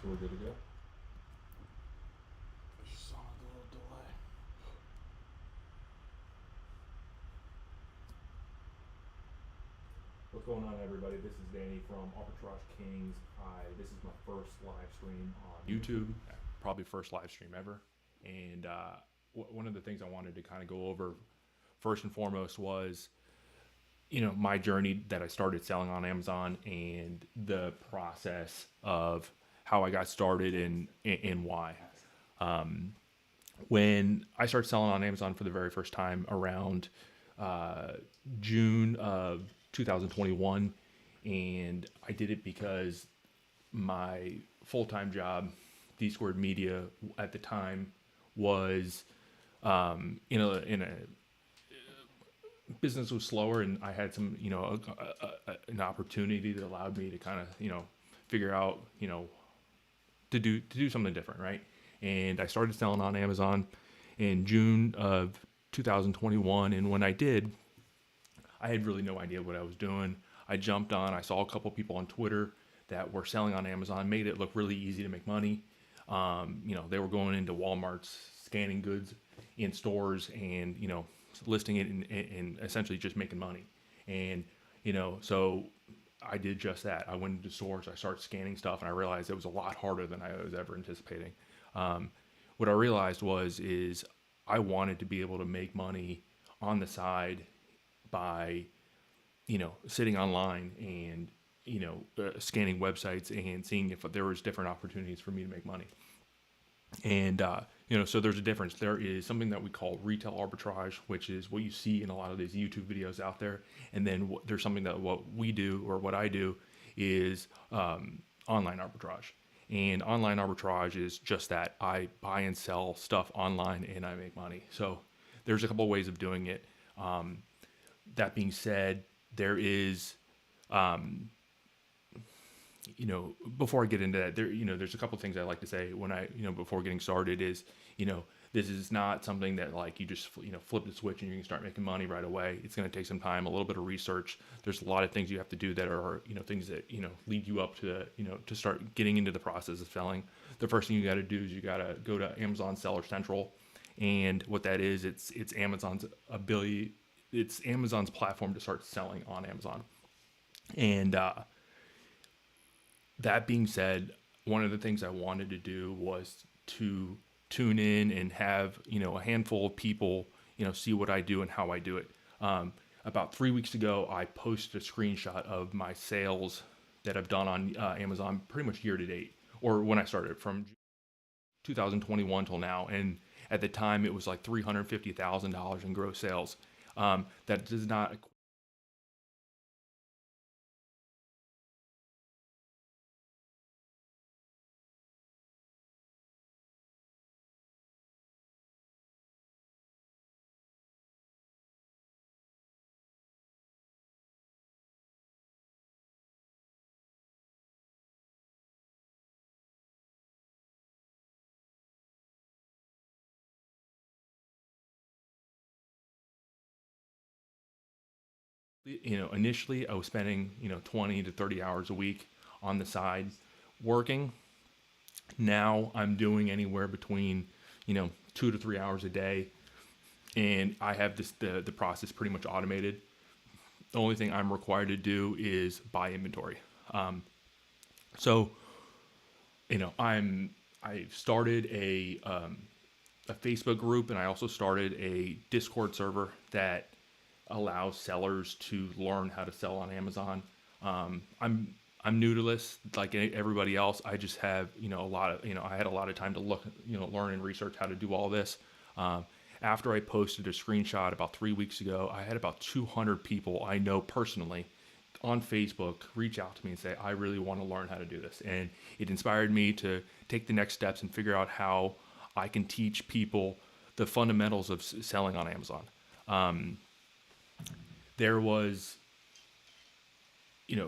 So we're good to go. Just on a little delay. What's going on, everybody? This is Danny from Arbitrage Kings. This is my first live stream on YouTube, probably first live stream ever. And one of the things I wanted to kind of go over first and foremost was, my journey that I started selling on Amazon and the process of how I got started and why. When I started selling on Amazon for the very first time around June of 2021, and I did it because my full-time job, D Squared Media, at the time was in a business was slower, and I had some an opportunity that allowed me to kind of figure out to do something different, right? And I started selling on Amazon in June of 2021, and when I did, I had really no idea what I was doing. I jumped on. I saw a couple people on Twitter that were selling on Amazon, made it look really easy to make money. They were going into Walmart's, scanning goods in stores, and listing it and essentially just making money. And so I did just that. I went into stores. I started scanning stuff, and I realized it was a lot harder than I was ever anticipating. What I realized is I wanted to be able to make money on the side by sitting online and scanning websites and seeing if there was different opportunities for me to make money. And so there's a difference. There is something that we call retail arbitrage, which is what you see in a lot of these YouTube videos out there. And then there's something that what we do, or what I do, is online arbitrage. And online arbitrage is just that. I buy and sell stuff online and I make money. So there's a couple of ways of doing it. That being said, there is, before I get into that, there's a couple of things I like to say when before getting started is, this is not something that like you just, flip the switch and you can start making money right away. It's going to take some time, a little bit of research. There's a lot of things you have to do that are, things that, lead you up to, to start getting into the process of selling. The first thing you got to do is you got to go to Amazon Seller Central. And what that is, it's Amazon's ability, it's Amazon's platform to start selling on Amazon. And that being said, one of the things I wanted to do was to tune in and have, a handful of people, see what I do and how I do it. About 3 weeks ago, I posted a screenshot of my sales that I've done on Amazon pretty much year to date, or when I started from 2021 till now. And at the time, it was like $350,000 in gross sales. That does not initially I was spending 20 to 30 hours a week on the side working. Now I'm doing anywhere between 2 to 3 hours a day, and I have the process pretty much automated. The only thing I'm required to do is buy inventory. So I started a Facebook group, and I also started a Discord server that allows sellers to learn how to sell on Amazon. I'm new to this, like everybody else. I just have I had a lot of time to look, learn and research how to do all this. After I posted a screenshot about 3 weeks ago, I had about 200 people I know personally on Facebook reach out to me and say, I really want to learn how to do this. And it inspired me to take the next steps and figure out how I can teach people the fundamentals of selling on Amazon. There was,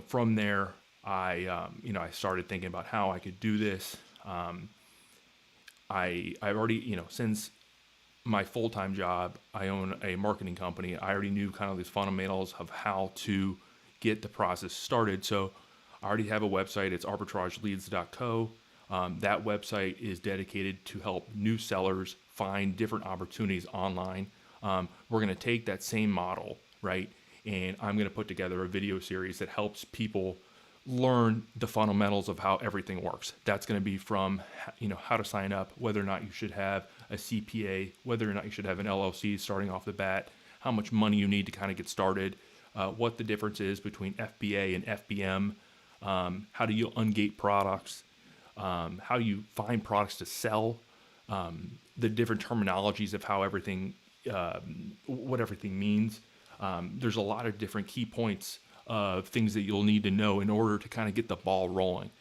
from there, I started thinking about how I could do this. I've already, since my full-time job, I own a marketing company. I already knew kind of these fundamentals of how to get the process started. So I already have a website. It's arbitrageleads.co. That website is dedicated to help new sellers find different opportunities online. We're going to take that same model, right? And I'm going to put together a video series that helps people learn the fundamentals of how everything works. That's going to be from, how to sign up, whether or not you should have a CPA, whether or not you should have an LLC starting off the bat, how much money you need to kind of get started, what the difference is between FBA and FBM, how do you ungate products, how you find products to sell, the different terminologies of how everything, what everything means. There's a lot of different key points of things that you'll need to know in order to kind of get the ball rolling.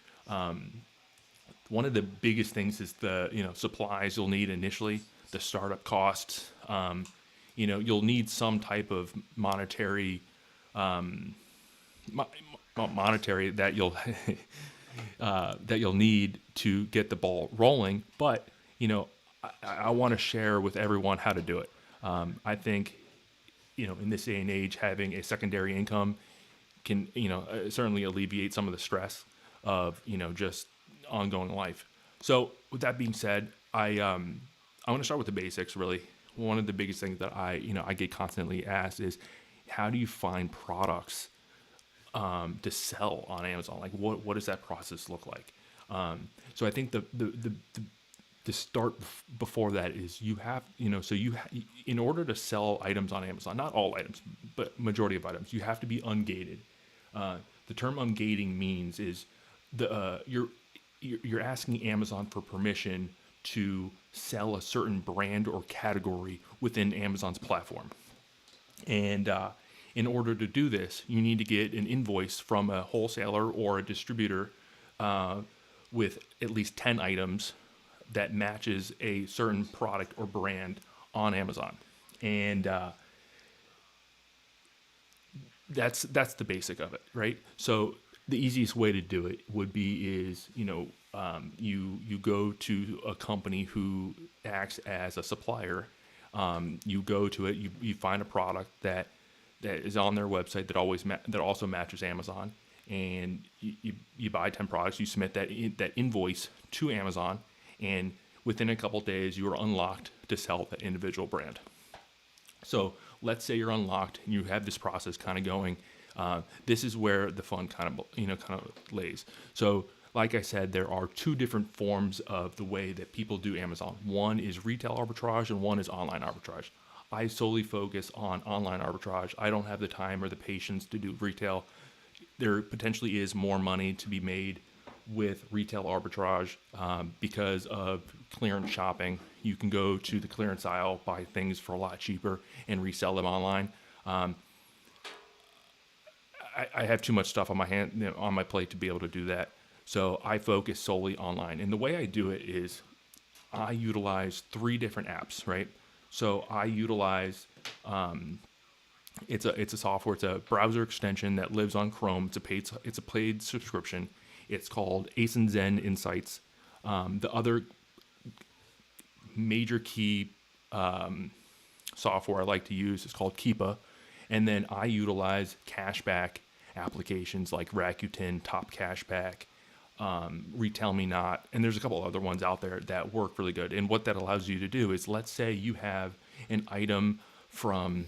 One of the biggest things is the supplies you'll need initially, the startup costs. You'll need some type of monetary that you'll that you'll need to get the ball rolling. But I want to share with everyone how to do it. I think in this day and age, having a secondary income can certainly alleviate some of the stress of just ongoing life. So with that being said, I want to start with the basics. Really, one of the biggest things that I get constantly asked is, how do you find products to sell on Amazon? Like, what does that process look like? So I think the start before that is you have in order to sell items on Amazon, not all items, but majority of items, you have to be ungated. The term ungating means is you're asking Amazon for permission to sell a certain brand or category within Amazon's platform. And in order to do this, you need to get an invoice from a wholesaler or a distributor with at least 10 items that matches a certain product or brand on Amazon. And that's the basic of it, right? So the easiest way to do it would be you go to a company who acts as a supplier. You go to it, you find a product that is on their website that also matches Amazon, and you buy 10 products. You submit that invoice to Amazon, and within a couple days, you are unlocked to sell that individual brand. So let's say you're unlocked and you have this process kind of going. This is where the fun kind of lays. So like I said, there are two different forms of the way that people do Amazon. One is retail arbitrage and one is online arbitrage. I solely focus on online arbitrage. I don't have the time or the patience to do retail. There potentially is more money to be made with retail arbitrage because of clearance shopping. You can go to the clearance aisle, buy things for a lot cheaper, and resell them online. I have too much stuff on my plate to be able to do that. So I focus solely online. And the way I do it is I utilize 3 different apps, right? So I utilize it's a software, it's a browser extension that lives on Chrome. It's a paid subscription. It's called Acin Zen Insights. The other major key software I like to use is called Keepa. And then I utilize cashback applications like Rakuten, Top Cashback, Retail Me Not, and there's a couple other ones out there that work really good. And what that allows you to do is, let's say you have an item from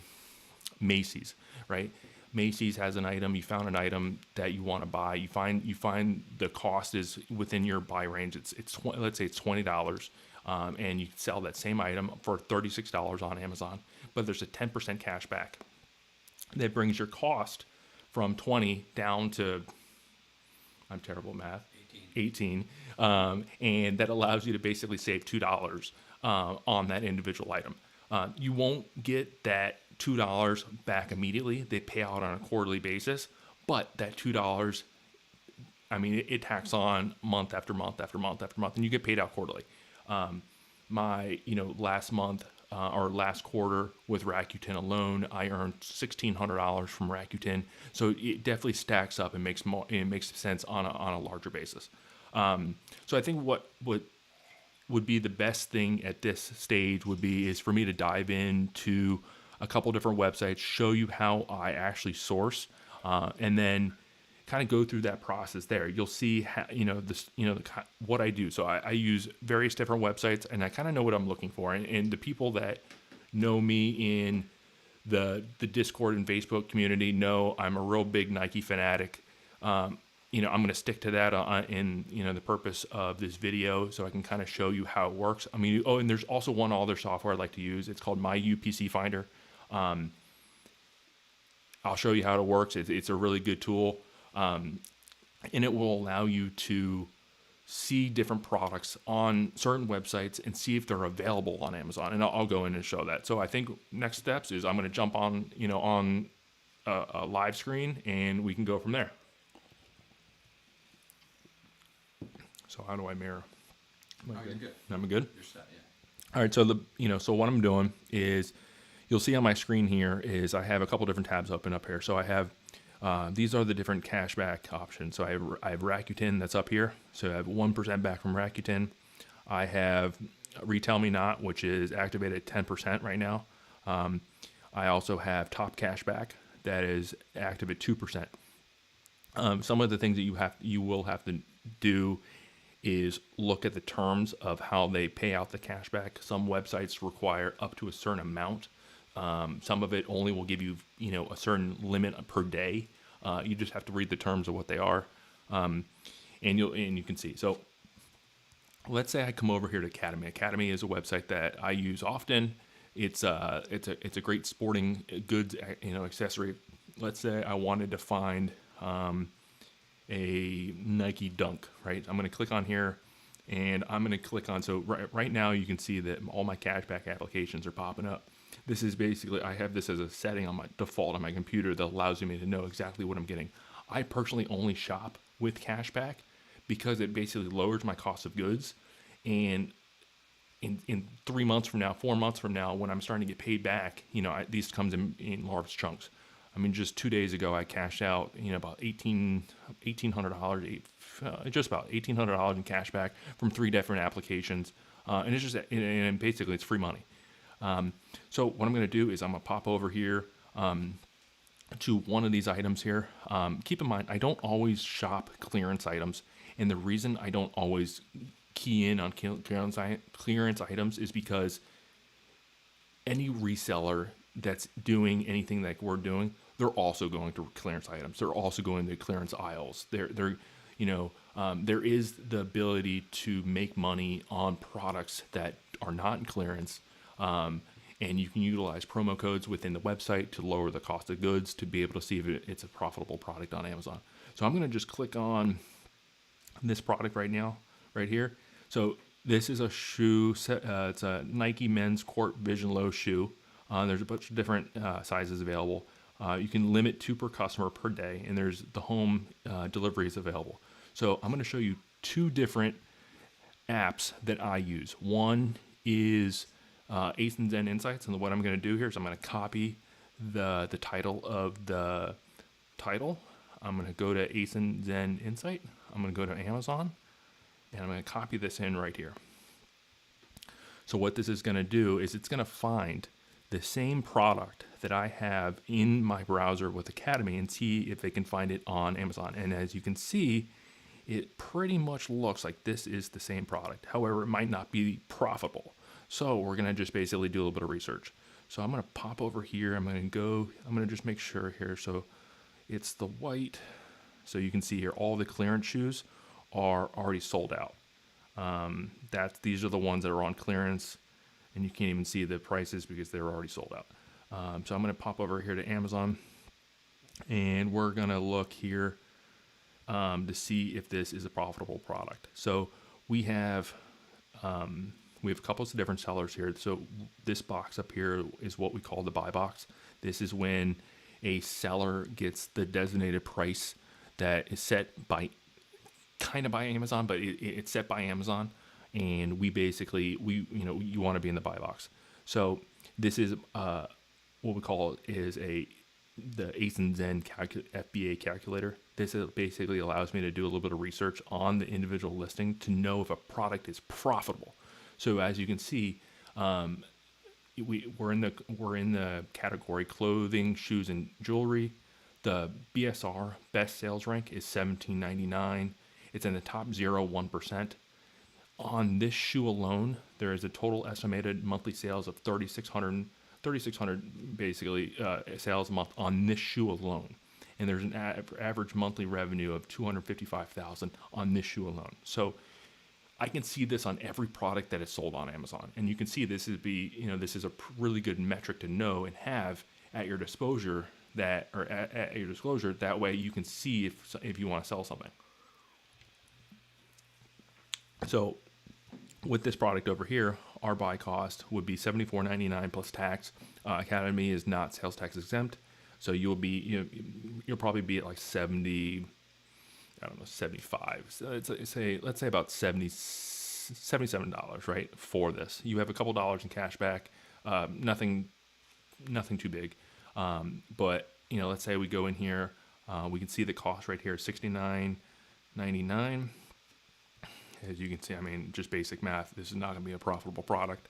Macy's, right? Macy's has an item, you found an item that you want to buy. You find the cost is within your buy range. Let's say it's $20, and you sell that same item for $36 on Amazon, but there's a 10% cash back. That brings your cost from 20 down to, I'm terrible at math, 18. And that allows you to basically save $2 on that individual item. You won't get that $2 back immediately. They pay out on a quarterly basis, but that $2, it tacks on month after month after month after month, and you get paid out quarterly. Last month or last quarter with Rakuten alone, I earned $1,600 from Rakuten. So it definitely stacks up and makes sense on a larger basis. So I think what would be the best thing at this stage is for me to dive into a couple different websites, show you how I actually source, and then kind of go through that process there. You'll see how, what I do. So I use various different websites, and I kind of know what I'm looking for. And the people that know me in the Discord and Facebook community know I'm a real big Nike fanatic. I'm going to stick to that in the purpose of this video, so I can kind of show you how it works. I mean, and there's also one other software I like to use. It's called my Upc Finder. I'll show you how it works. It's a really good tool. And it will allow you to see different products on certain websites and see if they're available on Amazon. And I'll go in and show that. So I think next steps is I'm going to jump on, on a live screen, and we can go from there. So how do I mirror? You're good. I'm good. You're set, yeah. All right. So so what I'm doing is, you'll see on my screen here is I have a couple different tabs open up here. So I have, these are the different cashback options. So I have Rakuten that's up here. So I have 1% back from Rakuten. I have Retail Me Not, which is activated at 10% right now. I also have Top Cashback that is active at 2%. Some of the things that you will have to do is look at the terms of how they pay out the cashback. Some websites require up to a certain amount. Some of it only will give you, a certain limit per day. You just have to read the terms of what they are, and you can see. So let's say I come over here to Academy. Academy is a website that I use often. It's a great sporting goods, accessory. Let's say I wanted to find a Nike Dunk, right? I'm going to click on here, and I'm going to click on, so right now you can see that all my cashback applications are popping up. This is basically, I have this as a setting on my default on my computer that allows me to know exactly what I'm getting. I personally only shop with cashback because it basically lowers my cost of goods. And in 3 months from now, 4 months from now, when I'm starting to get paid back, these comes in large chunks. I mean, just 2 days ago, I cashed out, about $1,800, just about $1,800 in cash back from 3 different applications. And it's just, and basically it's free money. So what I'm going to do is I'm going to pop over here, to one of these items here. Keep in mind, I don't always shop clearance items. And the reason I don't always key in on clearance items is because any reseller that's doing anything like we're doing, they're also going to clearance items. They're also going to clearance aisles. There is the ability to make money on products that are not in clearance. And you can utilize promo codes within the website to lower the cost of goods to be able to see if it's a profitable product on Amazon. So I'm going to just click on this product right now, right here. So this is a shoe set. It's a Nike Men's Court Vision Low shoe. There's a bunch of different sizes available. You can limit 2 per customer per day, and there's the home deliveries available. So I'm going to show you 2 different apps that I use. One is Acin Zen Insights, and what I'm going to do here is I'm going to copy the title of the title. I'm going to go to Acin Zen Insight. I'm going to go to Amazon, and I'm going to copy this in right here. So what this is going to do is it's going to find the same product that I have in my browser with Academy and see if they can find it on Amazon. And as you can see, it pretty much looks like this is the same product. However, it might not be profitable. So we're going to just basically do a little bit of research. So I'm going to pop over here. I'm going to just make sure here. So it's the white. So you can see here, all the clearance shoes are already sold out. These are the ones that are on clearance, and you can't even see the prices because they're already sold out. So I'm going to pop over here to Amazon, and we're going to look here to see if this is a profitable product. So we have a couple of different sellers here. So this box up here is what we call the buy box. This is when a seller gets the designated price that is set by Amazon, but it's set by Amazon, and we basically you want to be in the buy box. So this is what we call is the Acin Zen Fba Calculator. This basically allows me to do a little bit of research on the individual listing to know if a product is profitable. So as you can see, we're in the category clothing, shoes, and jewelry. The BSR, best sales rank, is $17.99. It's in the top 0.1%. On this shoe alone, there is a total estimated monthly sales of 3,600 basically sales a month on this shoe alone. And there's an average monthly revenue of $255,000 on this shoe alone. So I can see this on every product that is sold on Amazon, and you can see this is this is a really good metric to know and have at your disclosure. At your disclosure, that way you can see if you want to sell something. So with this product over here, our buy cost would be $74.99 plus tax. Academy is not sales tax exempt, so you'll probably be at like 70. I don't know, 75. So let's say about $77, right, for this. You have a couple dollars in cash back, nothing too big. But let's say we go in here, we can see the cost right here, $69.99. As you can see, I mean, just basic math, this is not going to be a profitable product.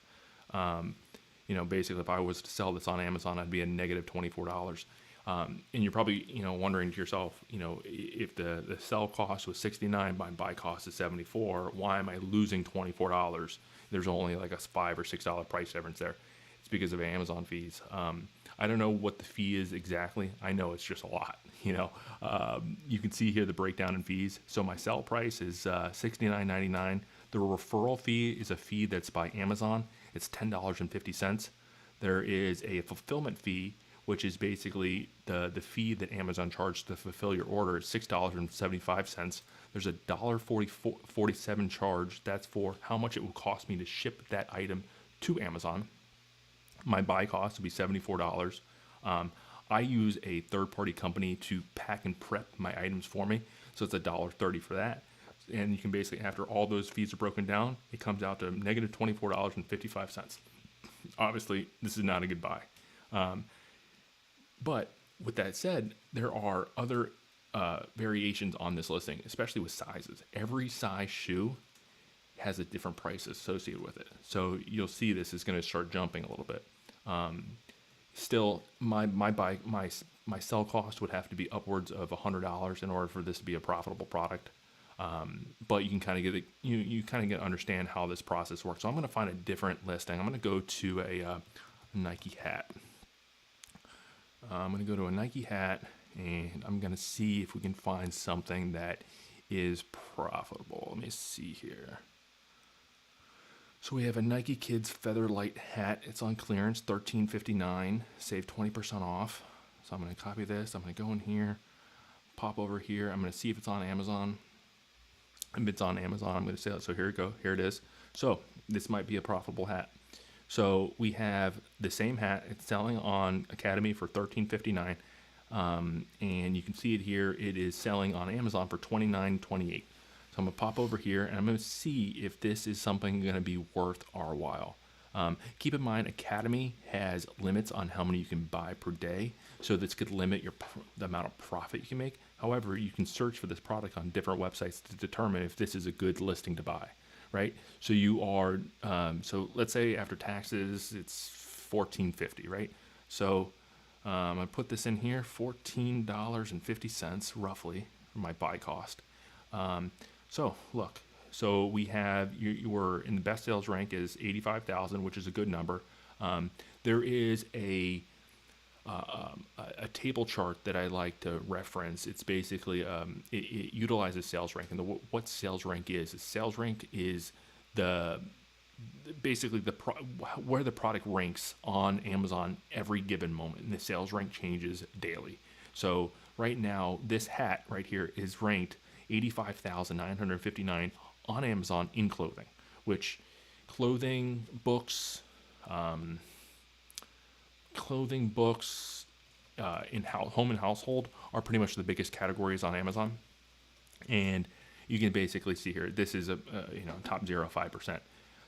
Basically, if I was to sell this on Amazon, I'd be a negative $24. And you're probably, wondering to yourself, if the sell cost was $69, my buy cost is $74, why am I losing $24? There's only like a $5 or $6 price difference there. It's because of Amazon fees. I don't know what the fee is exactly. I know it's just a lot. You can see here the breakdown in fees. So my sell price is $69.99. The referral fee is a fee that's by Amazon. It's $10.50. There is a fulfillment fee, which is basically the fee that Amazon charged to fulfill your order, is $6.75. There's a $1.47 charge. That's for how much it will cost me to ship that item to Amazon. My buy cost would be $74. I use a third-party company to pack and prep my items for me, so it's $1.30 for that. And you can basically, after all those fees are broken down, it comes out to negative $24.55. Obviously, this is not a good buy. But with that said, there are other variations on this listing, especially with sizes. Every size shoe has a different price associated with it. So you'll see this is going to start jumping a little bit. Still, my sell cost would have to be upwards of $100 in order for this to be a profitable product. But you can kind of get you kind of understand how this process works. So I'm going to find a different listing. I'm going to go to a Nike hat. I'm going to go to a Nike hat, and I'm going to see if we can find something that is profitable. Let me see here. So we have a Nike Kids Featherlight hat. It's on clearance, $13.59. Save 20% off. So I'm going to copy this. I'm going to go in here, pop over here. I'm going to see if it's on Amazon. If it's on Amazon, I'm going to sell it. So here we go. Here it is. So this might be a profitable hat. So we have the same hat. It's selling on Academy for $13.59. And you can see it here. It is selling on Amazon for $29.28. So I'm going to pop over here, and I'm going to see if this is something going to be worth our while. Keep in mind, Academy has limits on how many you can buy per day, so this could limit the amount of profit you can make. However, you can search for this product on different websites to determine if this is a good listing to buy, right? So you are, so let's say after taxes, it's $14.50, right? So I'm going to put this in here, $14.50 roughly for my buy cost. So look, so we have, you were in the best sales rank is 85,000, which is a good number. There is a table chart that I like to reference. It's basically, it utilizes sales rank, and what sales rank is. Sales rank is basically where the product ranks on Amazon every given moment, and the sales rank changes daily. So right now, this hat right here is ranked 85,959 on Amazon in clothing, which clothing, books, in home and household are pretty much the biggest categories on Amazon. And you can basically see here, this is a top 0.5%.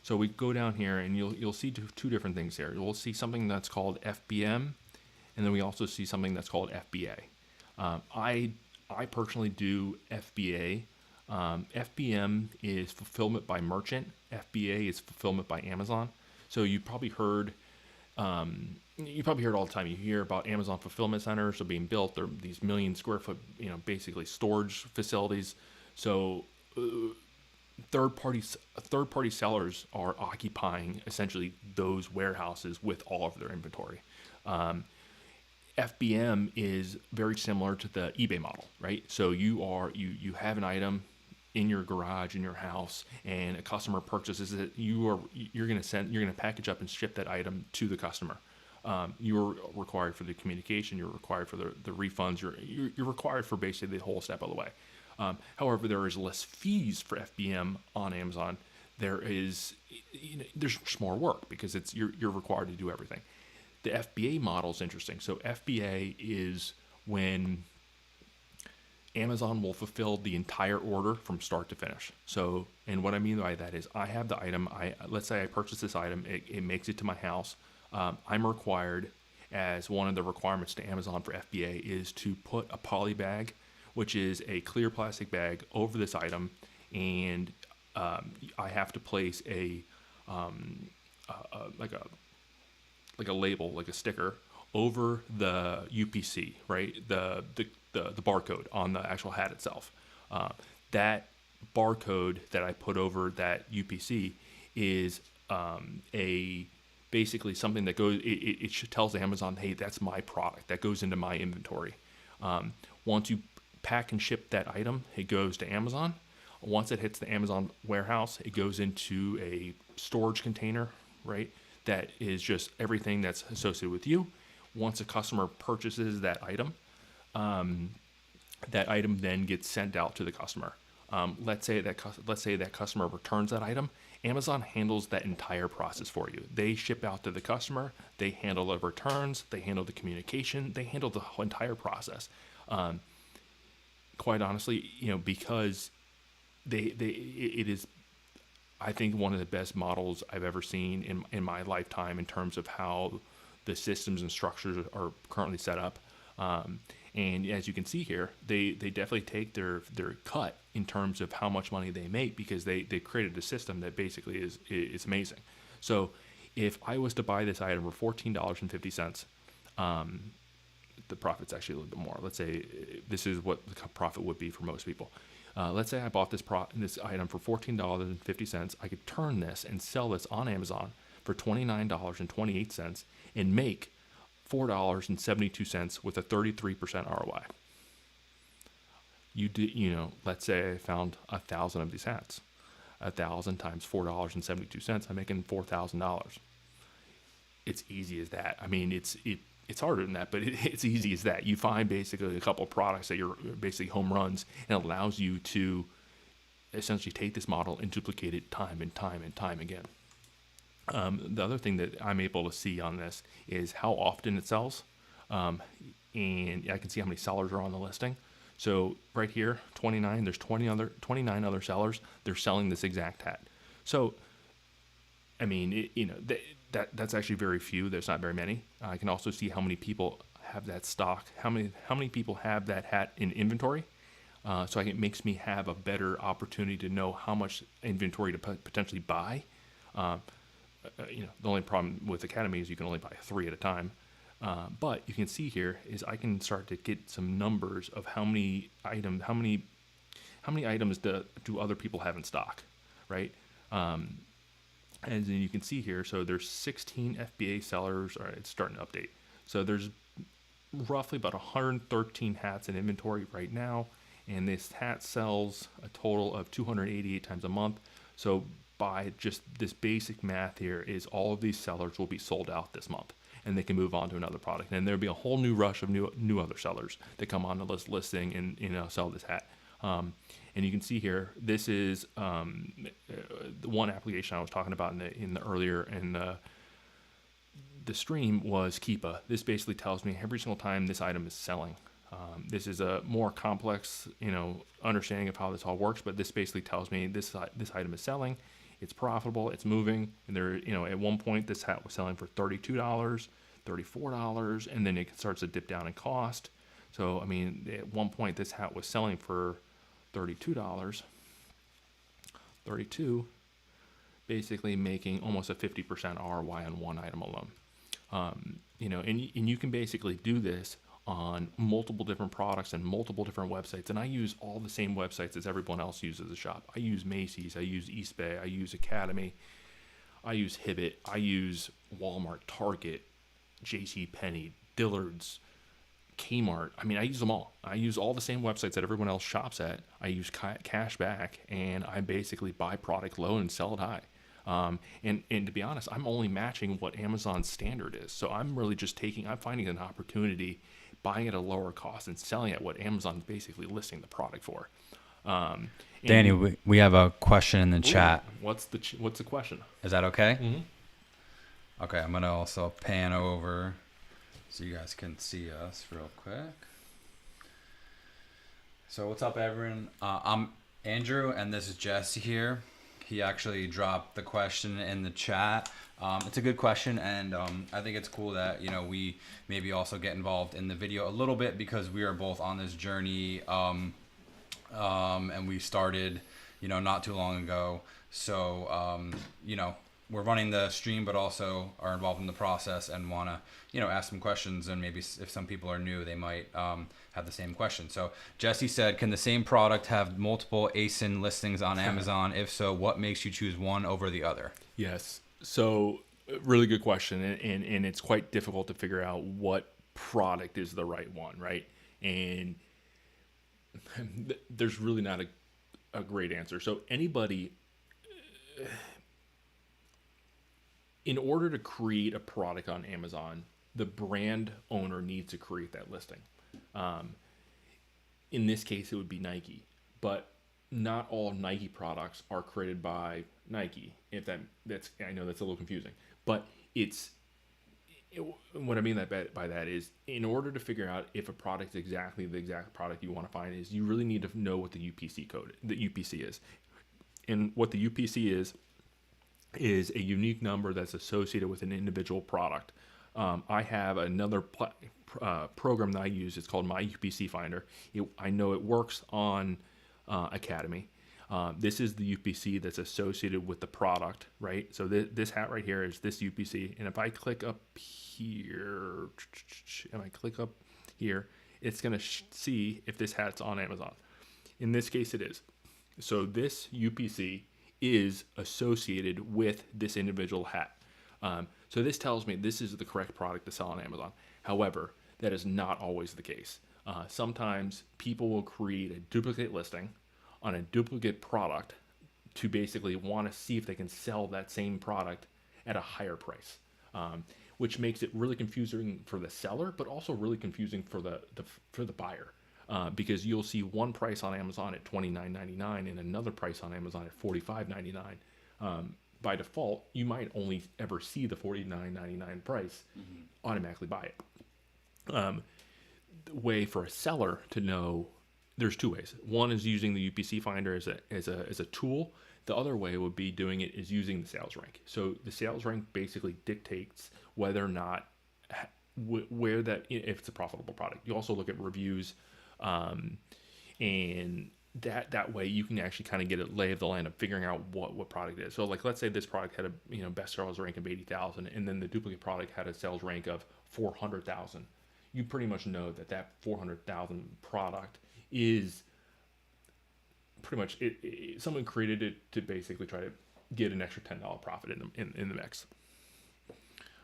So we go down here, and you'll see two different things here. We'll see something that's called FBM, and then we also see something that's called FBA. I personally do FBA. FBM is fulfillment by merchant. FBA is fulfillment by Amazon. So you probably heard You probably hear it all the time. You hear about Amazon fulfillment centers are being built. They're these million square foot, basically storage facilities. So third party sellers are occupying essentially those warehouses with all of their inventory. FBM is very similar to the eBay model, right? So you have an item in your garage, in your house, and a customer purchases it. You're going to package up and ship that item to the customer. You're required for the communication. You're required for the refunds. You're required for basically the whole step of the way. However, there is less fees for FBM on Amazon. There's just more work because you're required to do everything. The FBA model is interesting. So FBA is when Amazon will fulfill the entire order from start to finish. So, and what I mean by that is I have the item. Let's say I purchase this item. It makes it to my house. I'm required, as one of the requirements to Amazon for FBA, is to put a poly bag, which is a clear plastic bag, over this item, and I have to place like a label, like a sticker, over the UPC, right? The barcode on the actual hat itself. That barcode that I put over that UPC is basically something that goes. It tells Amazon, hey, that's my product. That goes into my inventory. Once you pack and ship that item, it goes to Amazon. Once it hits the Amazon warehouse, it goes into a storage container, right? That is just everything that's associated with you. Once a customer purchases that item then gets sent out to the customer. Let's say that customer returns that item. Amazon handles that entire process for you. They ship out to the customer. They handle the returns. They handle the communication. They handle the whole entire process. Quite honestly, because it is, I think, one of the best models I've ever seen in my lifetime in terms of how the systems and structures are currently set up. And as you can see here, they definitely take their cut in terms of how much money they make, because they created a system that basically is amazing. So if I was to buy this item for $14.50, the profit's actually a little bit more. Let's say this is what the profit would be for most people. Let's say I bought this item for $14.50. I could turn this and sell this on Amazon for $29.28 and make $4.72 with a 33% ROI. Let's say I found 1,000 of these hats. 1,000 times $4.72, I'm making $4,000. It's easy as that. I mean, it's harder than that, but it's easy as that. You find basically a couple of products that you're basically home runs, and it allows you to essentially take this model and duplicate it time and time and time again. The other thing that I'm able to see on this is how often it sells, and I can see how many sellers are on the listing. So right here, 29. There's 29 other sellers. They're selling this exact hat. So, I mean, that's actually very few. There's not very many. I can also see how many people have that stock. How many people have that hat in inventory. So it makes me have a better opportunity to know how much inventory to potentially buy. The only problem with Academy is you can only buy 3 at a time. But you can see here is I can start to get some numbers of how many items do other people have in stock, right? And then you can see here, so there's 16 FBA sellers. All right, it's starting to update. So there's roughly about 113 hats in inventory right now, and this hat sells a total of 288 times a month. So by just this basic math here is all of these sellers will be sold out this month, and they can move on to another product. And there'll be a whole new rush of new other sellers that come on the listing and sell this hat. And you can see here, this is the one application I was talking about in the earlier in the stream was Keepa. This basically tells me every single time this item is selling. This is a more complex, understanding of how this all works, but this basically tells me this item is selling, it's profitable, it's moving, and at one point this hat was selling for $32, $34, and then it starts to dip down in cost. So, I mean, at one point this hat was selling for $32, basically making almost a 50% ROI on one item alone. And you can basically do this on multiple different products and multiple different websites. And I use all the same websites as everyone else uses as a shop. I use Macy's, I use Eastbay, I use Academy, I use Hibbett, I use Walmart, Target, JCPenney, Dillard's, Kmart. I mean, I use them all. I use all the same websites that everyone else shops at. I use Cashback, and I basically buy product low and sell it high. And to be honest, I'm only matching what Amazon's standard is. So I'm really just I'm finding an opportunity, buying at a lower cost and selling at what Amazon's basically listing the product for. Danny, we have a question in the chat. What's the question? Is that okay? Mm-hmm. Okay, I'm gonna also pan over so you guys can see us real quick. So what's up, everyone? I'm Andrew, and this is Jesse here. He actually dropped the question in the chat. It's a good question, and I think it's cool that we maybe also get involved in the video a little bit, because we are both on this journey, and we started not too long ago. So we're running the stream, but also are involved in the process and want to ask some questions, and maybe if some people are new, they might have the same question. So Jesse said, can the same product have multiple Acin listings on Amazon? If so, what makes you choose one over the other? Yes. So really good question. And it's quite difficult to figure out what product is the right one, right? And there's really not a great answer. So anybody, in order to create a product on Amazon, the brand owner needs to create that listing. In this case, it would be Nike, but not all Nike products are created by Nike. I know that's a little confusing, but what I mean by that is, in order to figure out if a product is exactly the exact product you want to find, is you really need to know what the UPC is. And what the UPC is a unique number that's associated with an individual product. I have another program that I use. It's called my Upc Finder. I know it works on Academy. This is the UPC that's associated with the product, right? So this hat right here is this UPC. And if I click up here, it's going to see if this hat's on Amazon. In this case, it is. So this UPC is associated with this individual hat. So this tells me this is the correct product to sell on Amazon. However, that is not always the case. Sometimes people will create a duplicate listing on a duplicate product to basically want to see if they can sell that same product at a higher price, which makes it really confusing for the seller, but also really confusing for the buyer. Because you'll see one price on Amazon at $29.99 and another price on Amazon at $45.99. By default, you might only ever see the $49.99 price, automatically buy it. The way for a seller to know, there's two ways. One is using the UPC Finder as a tool. The other way would be doing it is using the sales rank. So the sales rank basically dictates whether or not if it's a profitable product. You also look at reviews, and that way you can actually kind of get a lay of the land of figuring out what product it is. So like, let's say this product had a best sales rank of 80,000, and then the duplicate product had a sales rank of 400,000. You pretty much know that 400,000 product is pretty much someone created it to basically try to get an extra $10 profit in the mix.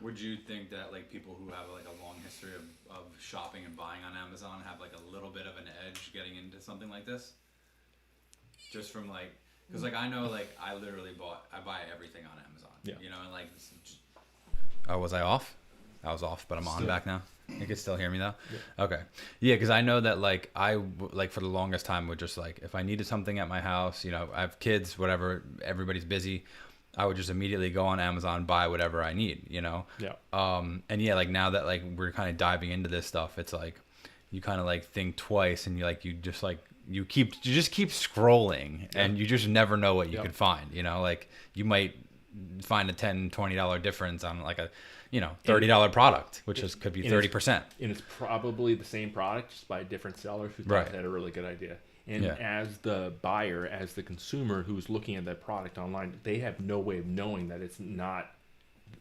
Would you think that like people who have like a long history of shopping and buying on Amazon have like a little bit of an edge getting into something like this? Just from like, because like I know like I buy everything on Amazon. Yeah. And like. Oh, was I off? I was off, but I'm on back now. You can still hear me though? Yeah. Okay. Yeah, because I know that like for the longest time would just like, if I needed something at my house, I have kids, whatever, everybody's busy, I would just immediately go on Amazon, buy whatever I need, Yeah. And yeah, like now that like we're kind of diving into this stuff, it's like you kind of like think twice, and you just keep scrolling, and you just never know what you could find, like you might find a $10, $20 difference on like a $30 product, which could be 30%. And it's probably the same product, just by a different seller who thought they had a really good idea. And as the buyer, as the consumer who's looking at that product online, they have no way of knowing that it's not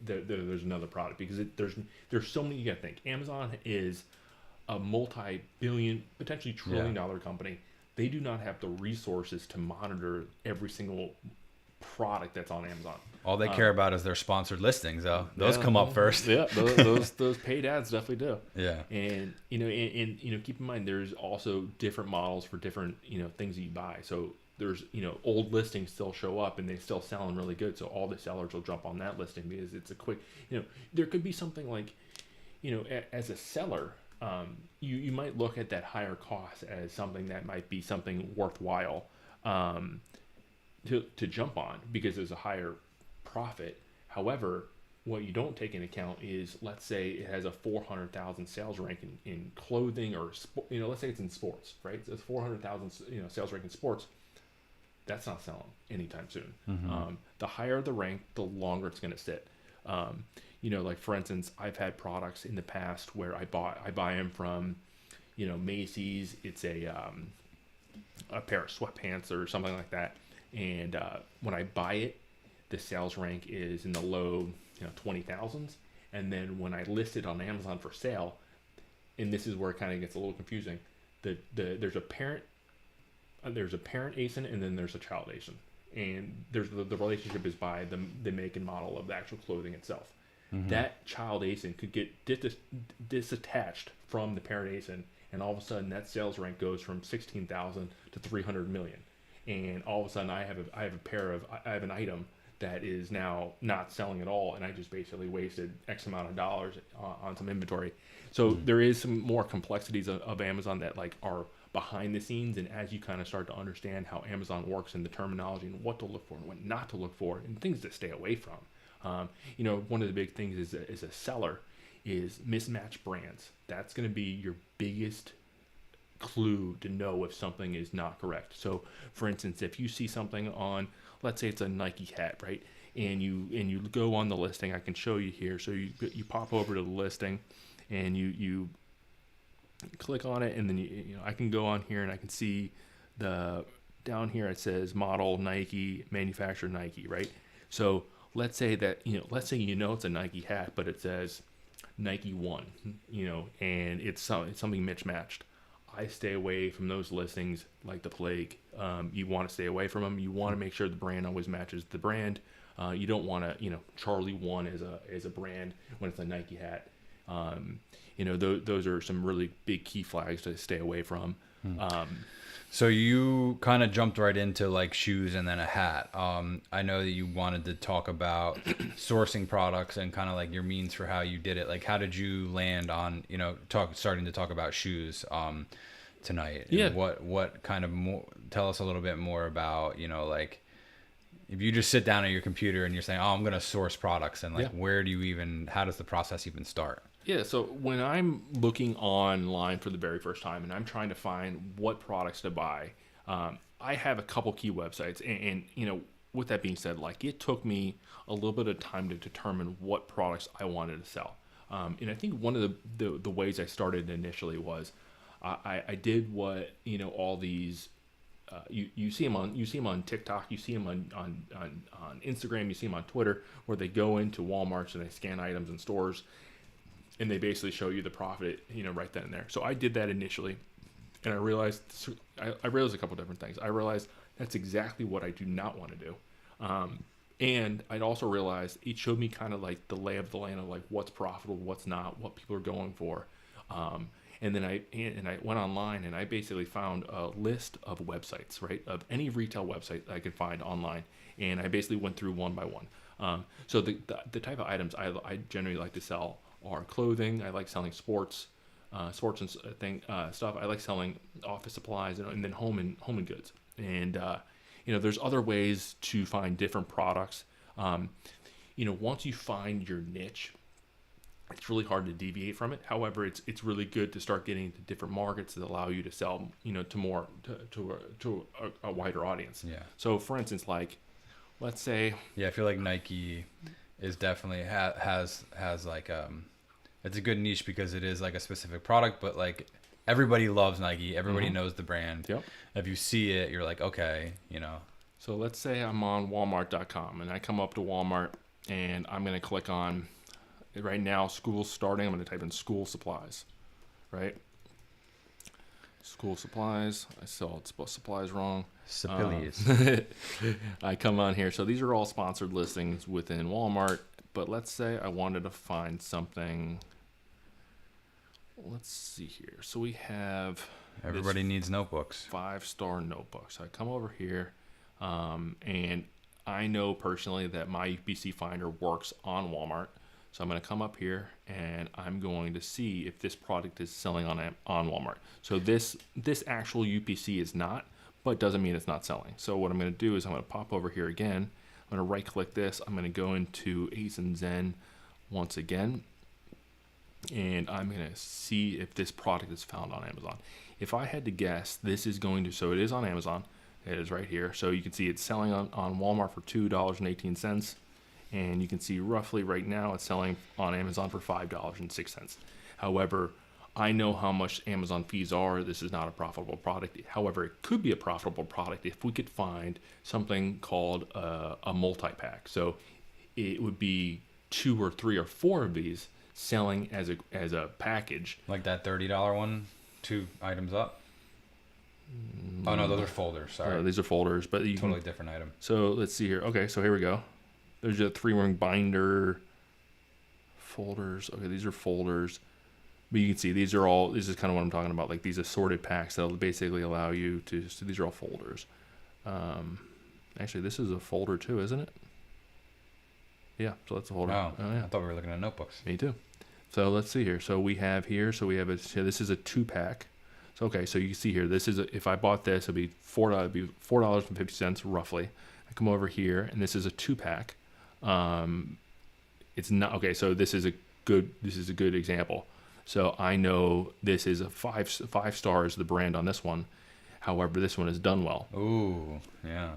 there's another product, because there's so many. You got to think Amazon is a multi-billion, potentially trillion-dollar company. They do not have the resources to monitor every single product that's on Amazon. All they care about is their sponsored listings, though. Those come up first. Yeah, those paid ads definitely do. Yeah. And keep in mind, there's also different models for different things that you buy. So there's old listings still show up and they still selling really good. So all the sellers will jump on that listing because it's a quick. There could be something like, as a seller, you might look at that higher cost as something that might be something worthwhile to jump on because there's a higher profit. However, what you don't take into account is, let's say it has a 400,000 sales rank in clothing, or let's say it's in sports, right? So it's 400,000 sales rank in sports. That's not selling anytime soon. The higher the rank, the longer it's going to sit. Like for instance, I've had products in the past where I buy them from, Macy's. It's a pair of sweatpants or something like that, and when I buy it, the sales rank is in the low 20,000s, and then when I list it on Amazon for sale, and this is where it kind of gets a little confusing. There's a parent Acin, and then there's a child Acin, and there's the relationship is by the make and model of the actual clothing itself. That child Acin could get disattached from the parent Acin, and all of a sudden that sales rank goes from 16,000 to 300 million, and all of a sudden I have an item that is now not selling at all, and I just basically wasted X amount of dollars on some inventory. So there is some more complexities of Amazon that like are behind the scenes, and as you kind of start to understand how Amazon works and the terminology and what to look for and what not to look for and things to stay away from. One of the big things is a seller is mismatched brands. That's going to be your biggest clue to know if something is not correct. So for instance, if you see something on, let's say it's a Nike hat, right? And you go on the listing, I can show you here. So you pop over to the listing and you click on it, and then I can go on here and I can see down here it says model Nike, manufacturer Nike, right? So let's say that it's a Nike hat, but it says Nike 1, and it's something mismatched. I stay away from those listings like the plague. You want to stay away from them. You want to make sure the brand always matches the brand. You don't want to, Charlie 1 as a brand when it's a Nike hat. Those are some really big key flags to stay away from. So you kind of jumped right into like shoes and then a hat. I know that you wanted to talk about sourcing products and kind of like your means for how you did it. Like, how did you land on, starting to talk about shoes tonight? Yeah. And what kind of more, tell us a little bit more about, like if you just sit down at your computer and you're saying, oh, I'm going to source products, and like, how does the process even start? Yeah, so when I'm looking online for the very first time and I'm trying to find what products to buy, I have a couple key websites. And with that being said, like it took me a little bit of time to determine what products I wanted to sell. And I think one of the ways I started initially was I did what all these you see them on TikTok, you see them on Instagram, you see them on Twitter, where they go into Walmarts and they scan items in stores, and they basically show you the profit, right then and there. So I did that initially, and I realized a couple different things. I realized that's exactly what I do not want to do. And I'd also realized it showed me kind of like the lay of the land of like what's profitable, what's not, what people are going for. And then I went online and I basically found a list of websites, right, of any retail website I could find online, and I basically went through one by one. So the type of items I generally like to sell are clothing. I like selling sports and stuff. I like selling office supplies and then home and goods. And there's other ways to find different products. Once you find your niche, it's really hard to deviate from it. However, it's really good to start getting into different markets that allow you to sell, to a wider audience. Yeah. So for instance, like, let's say. Yeah, I feel like Nike is definitely has like it's a good niche because it is like a specific product, but like everybody loves Nike, everybody knows the brand. Yep. If you see it, you're like, okay, So let's say I'm on Walmart.com and I come up to Walmart and I'm going to click on, right now, school's starting. I'm going to type in school supplies, right? School supplies. I spelled supplies wrong. Supilius. I come on here. So these are all sponsored listings within Walmart. But let's say I wanted to find something. Let's see here. So we have Everybody needs notebooks. 5-star notebooks. I come over here, and I know personally that my Upc Finder works on Walmart. So I'm going to come up here and I'm going to see if this product is selling on Walmart. So this actual UPC is not, but doesn't mean it's not selling. So what I'm going to do is I'm going to pop over here again. I'm going to right click this. I'm going to go into Acin Zen once again, and I'm going to see if this product is found on Amazon. If I had to guess, this is going to, so it is on Amazon. It is right here. So you can see it's selling on Walmart for $2.18. And you can see roughly right now it's selling on Amazon for $5.06. However, I know how much Amazon fees are. This is not a profitable product. However, it could be a profitable product if we could find something called a multi-pack. So it would be 2 or 3 or 4 of these selling as a package. Like that $30 one, 2 items up. Oh no, those are folders. Sorry, These are folders, but you totally different item. So let's see here. Okay, so here we go. There's a 3-ring binder, folders. Okay, these are folders. But you can see these are all, this is kind of what I'm talking about, like these assorted packs that'll basically allow you to, so these are all folders. Actually, this is a folder too, isn't it? Yeah, so that's a folder. Oh, yeah. I thought we were looking at notebooks. Me too. So let's see here. So we have here, so this is a 2-pack. So, okay, so you can see here, this is, if I bought this, it'd be $4.50 roughly. I come over here, and this is a 2-pack. It's not, okay, so this is a good example. So I know this is a 5 stars, the brand on this one. However, this one is done well. Ooh, yeah.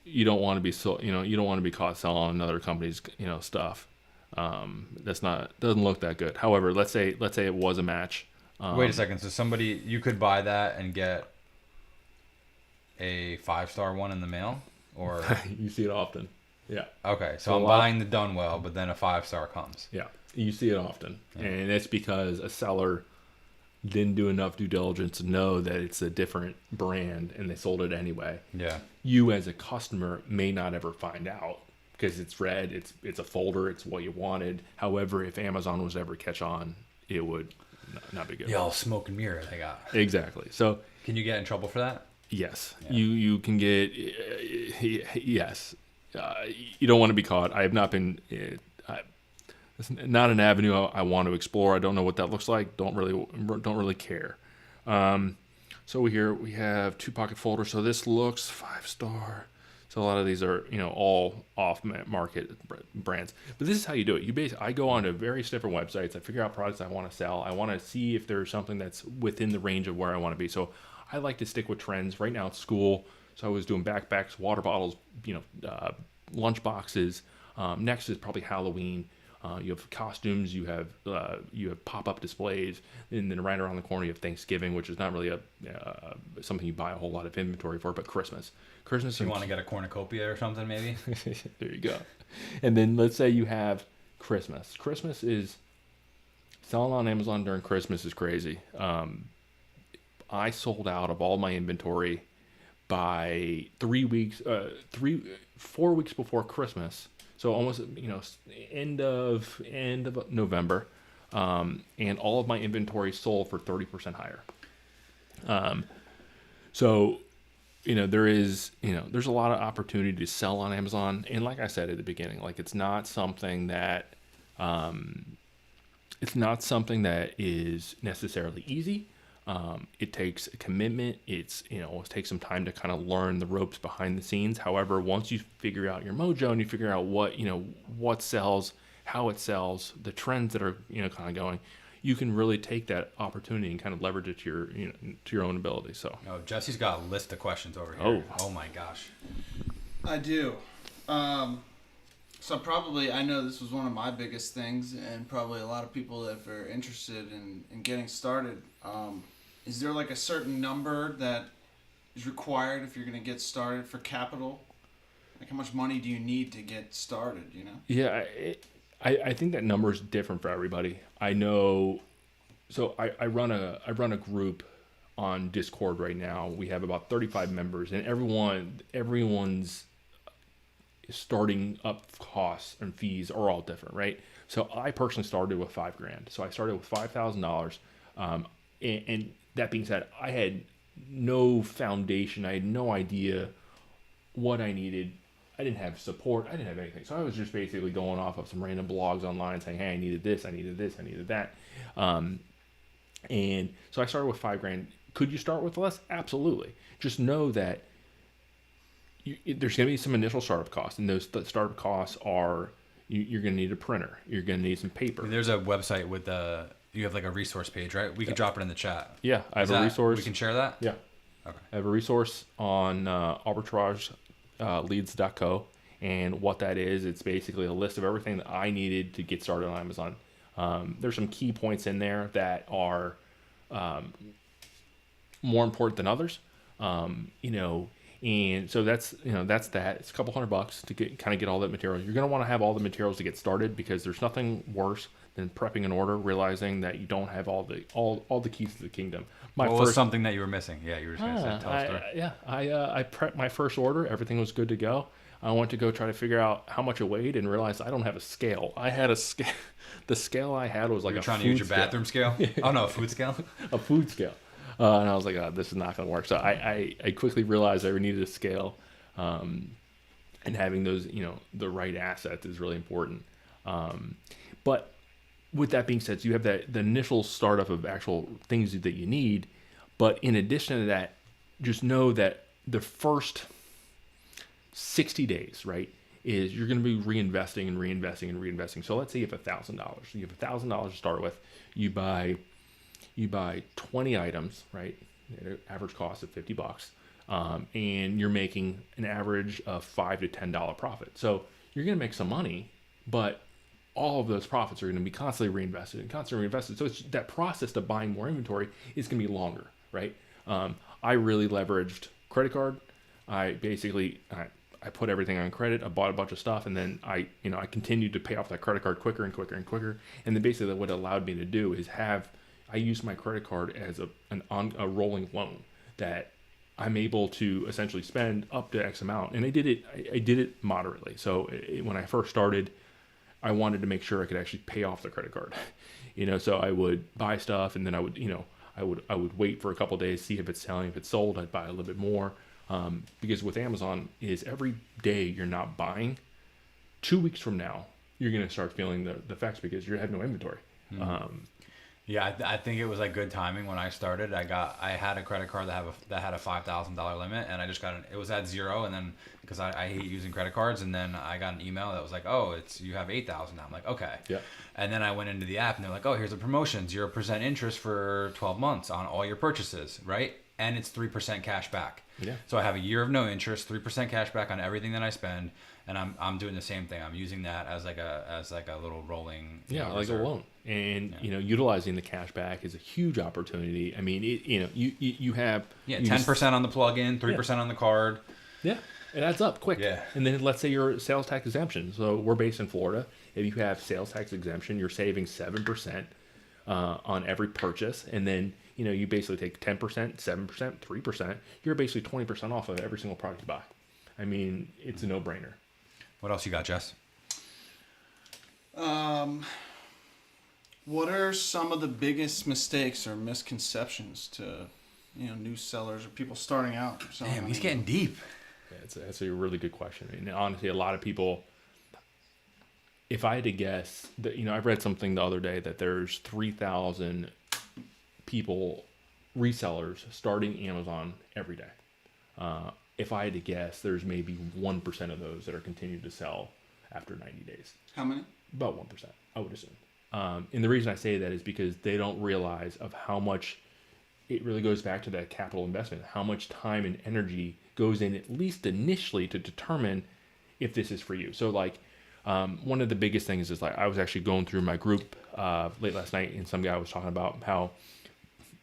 You don't want to be you don't want to be caught selling another company's, stuff. Doesn't look that good. However, let's say it was a match. Wait a second. So you could buy that and get a 5-star one in the mail, or you see it often. Yeah. Okay, so I'm buying the done well, but then a 5-star comes. Yeah, you see it often, and it's because a seller didn't do enough due diligence to know that it's a different brand, and they sold it anyway. Yeah. You as a customer may not ever find out because it's red, it's a folder, it's what you wanted. However, if Amazon was ever catch on, it would not be good. Yeah, all smoke and mirror they got. Exactly. So can you get in trouble for that? Yes, yeah. You can get yes. You don't want to be caught. I have not been. It's not an avenue I want to explore. I don't know what that looks like. Don't really care. So here we have 2-pocket folders. So this looks 5-star. So a lot of these are all off-market brands. But this is how you do it. I go on to various different websites. I figure out products I want to sell. I want to see if there's something that's within the range of where I want to be. So I like to stick with trends. Right now it's school. So I was doing backpacks, water bottles, lunch boxes. Next is probably Halloween. You have costumes, you have pop-up displays, and then right around the corner you have Thanksgiving, which is not really something you buy a whole lot of inventory for, but Christmas. You want to get a cornucopia or something, maybe? There you go. And then let's say you have Christmas. Christmas is selling on Amazon during Christmas is crazy. I sold out of all my inventory by 4 weeks before Christmas. So almost, end of November, and all of my inventory sold for 30% higher. So, there's a lot of opportunity to sell on Amazon, and like I said at the beginning, like it's not something that is necessarily easy. It takes a commitment. It takes some time to kind of learn the ropes behind the scenes. However, once you figure out your mojo and you figure out what sells, how it sells, the trends that are, kind of going, you can really take that opportunity and kind of leverage it to your own ability. So, Jesse's got a list of questions over here. Oh my gosh. I do. So I know this was one of my biggest things, and probably a lot of people that are interested in getting started. Is there like a certain number that is required if you're going to get started for capital? Like, how much money do you need to get started? You know? Yeah, I think that number is different for everybody. I know. So I run a group on Discord right now. We have about 35 members, and everyone's starting up costs and fees are all different, right? So I personally started with $5,000. So I started with $5,000, and that being said, I had no foundation. I had no idea what I needed. I didn't have support. I didn't have anything. So I was just basically going off of some random blogs online saying, hey, I needed this, I needed this, I needed that. And so I started with $5,000. Could you start with less? Absolutely. Just know that there's going to be some initial startup costs, and those startup costs are you're going to need a printer. You're going to need some paper. There's a website with you have like a resource page, right? We can drop it in the chat. Yeah, I have a resource. We can share that? Yeah. Okay. I have a resource on Arbitrage leads.co, and what that is, it's basically a list of everything that I needed to get started on Amazon. There's some key points in there that are more important than others, and so that's that. It's a couple $100 to get all that material. You're going to want to have all the materials to get started, because there's nothing worse than prepping an order, realizing that you don't have all the keys to the kingdom. What was something that you were missing? Yeah, you were just going to tell a story. I prepped my first order. Everything was good to go. I went to go try to figure out how much it weighed, and realized I don't have a scale. I had a scale. The scale I had was like trying to use your bathroom scale? Oh no, a food scale. A food scale. And I was like, oh, this is not going to work. So I quickly realized I needed a scale, and having those, the right assets is really important. But with that being said, so you have the initial startup of actual things that you need. But in addition to that, just know that the first 60 days, right, is you're going to be reinvesting and reinvesting and reinvesting. So let's say you have $1,000. You have $1,000 to start with. You buy 20 items, right? At an average cost of $50, and you're making an average of $5 to $10 profit. So you're going to make some money, but all of those profits are going to be constantly reinvested and constantly reinvested. So it's that process of buying more inventory is going to be longer, right? I really leveraged credit card. I put everything on credit. I bought a bunch of stuff, and then I continued to pay off that credit card quicker and quicker and quicker. And then basically what it allowed me to do is I use my credit card as a rolling loan that I'm able to essentially spend up to X amount. And I did it moderately. So when I first started, I wanted to make sure I could actually pay off the credit card. So I would buy stuff, and then I would wait for a couple of days, see if it's selling. If it's sold, I'd buy a little bit more. Because with Amazon is every day you're not buying, 2 weeks from now, you're going to start feeling the effects, because you have no inventory. Yeah, I think it was like good timing when I started. I had a credit card that had a $5,000 limit, and I just it was at zero, and then because I hate using credit cards, and then I got an email that was like, oh, you have 8,000 now. I'm like, okay. Yeah. And then I went into the app, and they're like, oh, here's a promotion, 0% interest for 12 months on all your purchases, right? And it's 3% cash back. Yeah. So I have a year of no interest, 3% cash back on everything that I spend, and I'm doing the same thing. I'm using that as like a little rolling like a loan. And utilizing the cash back is a huge opportunity. I mean, you have 10% on the plug-in, 3% on the card. Yeah, it adds up quick. Yeah. And then let's say you're sales tax exemption. So we're based in Florida. If you have sales tax exemption, you're saving 7% on every purchase, and then you basically take 10%, 7%, 3%. You're basically 20% off of every single product you buy. I mean, it's a no-brainer. What else you got, Jess? What are some of the biggest mistakes or misconceptions to new sellers or people starting out? Damn, he's getting deep. Yeah, that's a really good question. And honestly, a lot of people, if I had to guess, that I read something the other day that there's 3,000 people, resellers, starting Amazon every day. If I had to guess, there's maybe 1% of those that are continuing to sell after 90 days. How many? About 1%, I would assume. And the reason I say that is because they don't realize of how much it really goes back to that capital investment, how much time and energy goes in, at least initially, to determine if this is for you. So like, one of the biggest things is like, I was actually going through my group late last night, and some guy was talking about how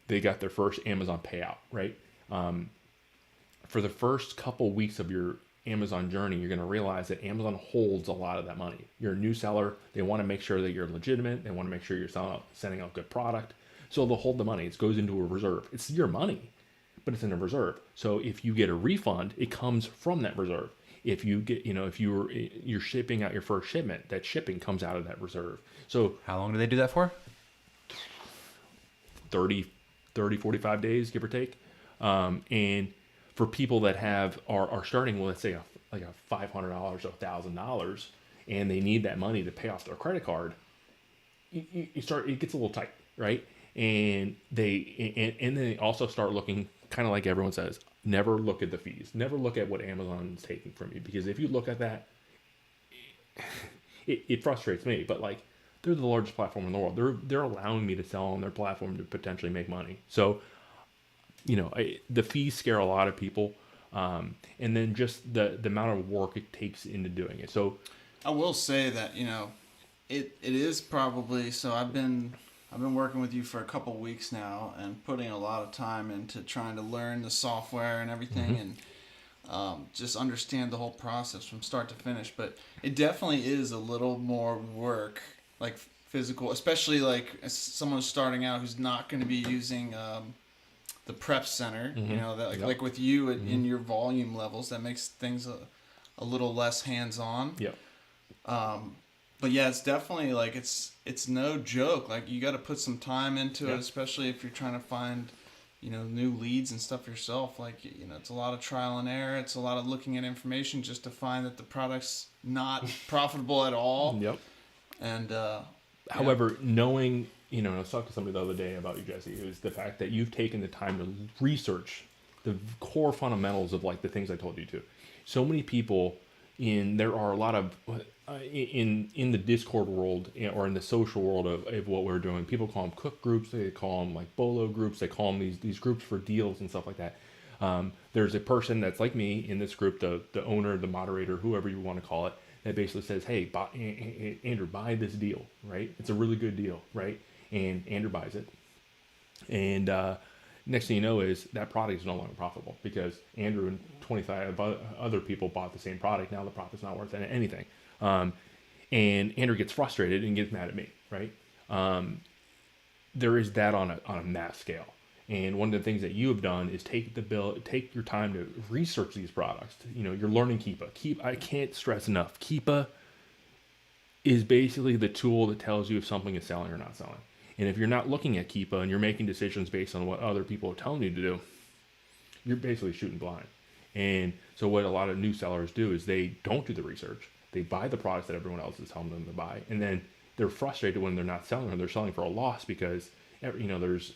they got their first Amazon payout, right? For the first couple weeks of your Amazon journey, you're going to realize that Amazon holds a lot of that money. You're a new seller. They want to make sure that you're legitimate. They want to make sure you're sending out good product. So they'll hold the money. It goes into a reserve. It's your money, but it's in a reserve. So if you get a refund, it comes from that reserve. If you get, if you're shipping out your first shipment, that shipping comes out of that reserve. So How long do they do that for? 30, 45 days, give or take. And for people that are starting with, let's say like a $500 or $1,000, and they need that money to pay off their credit card, it gets a little tight, right? And then they also start looking, kind of like everyone says, never look at the fees. Never look at what Amazon is taking from you, because if you look at that, it frustrates me. But like, they're the largest platform in the world. They're allowing me to sell on their platform to potentially make money. So, the fees scare a lot of people, and then just the amount of work it takes into doing it. So, I will say that it is probably so. I've been working with you for a couple weeks now and putting a lot of time into trying to learn the software and everything, and just understand the whole process from start to finish. But it definitely is a little more work, like physical, especially like as someone starting out who's not going to be using the prep center. Like with you in your volume levels, that makes things a little less hands-on. Yep. But yeah, it's definitely like it's no joke. Like you got to put some time into it, especially if you're trying to find, new leads and stuff yourself. Like, it's a lot of trial and error. It's a lot of looking at information just to find that the product's not profitable at all. Yep. And however, knowing, I was talking to somebody the other day about you, Jesse, is the fact that you've taken the time to research the core fundamentals of like the things I told you to. So many people there are a lot of in the Discord world or in the social world of what we're doing. People call them cook groups. They call them like bolo groups. They call them these groups for deals and stuff like that. There's a person that's like me in this group, the owner, the moderator, whoever you want to call it, that basically says, hey, Andrew, buy this deal, right? It's a really good deal, right? And Andrew buys it. And next thing you know is that product is no longer profitable because Andrew and 25 other people bought the same product. Now the profit's not worth anything. And Andrew gets frustrated and gets mad at me, right? There is that on a mass scale. And one of the things that you have done is take your time to research these products. You're learning Keepa. I can't stress enough. Keepa is basically the tool that tells you if something is selling or not selling. And if you're not looking at Keepa and you're making decisions based on what other people are telling you to do, you're basically shooting blind. And so what a lot of new sellers do is they don't do the research. They buy the products that everyone else is telling them to buy. And then they're frustrated when they're not selling or they're selling for a loss because, there's,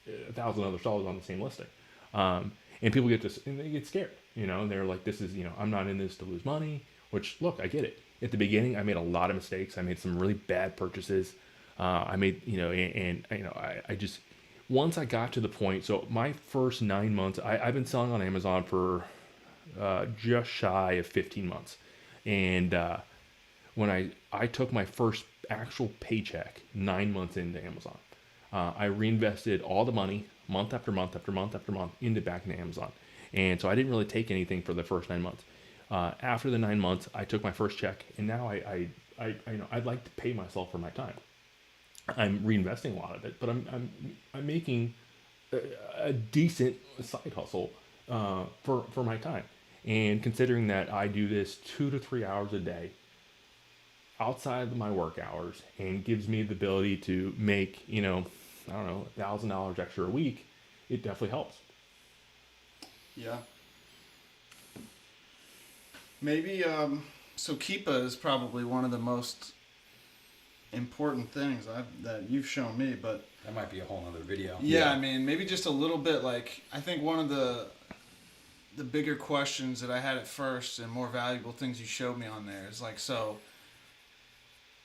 1,000 other sellers on the same listing. And people they get scared, and they're like, this is, I'm not in this to lose money, which look, I get it. At the beginning, I made a lot of mistakes. I made some really bad purchases. I just, once I got to the point, so my first 9 months, I've been selling on Amazon for just shy of 15 months. And when I took my first actual paycheck 9 months into Amazon, I reinvested all the money month after month after month after month back into Amazon. And so I didn't really take anything for the first 9 months. After the 9 months, I took my first check, and now I'd like to pay myself for my time. I'm reinvesting a lot of it, but I'm making a decent side hustle for my time. And considering that I do this 2 to 3 hours a day outside of my work hours and gives me the ability to make, $1,000 extra a week, it definitely helps. Yeah. Maybe, so Keepa is probably one of the most important things that you've shown me, but That might be a whole nother video. yeah, I mean, maybe just a little bit. Like, I think one of the bigger questions that I had at first and more valuable things you showed me on there is like, so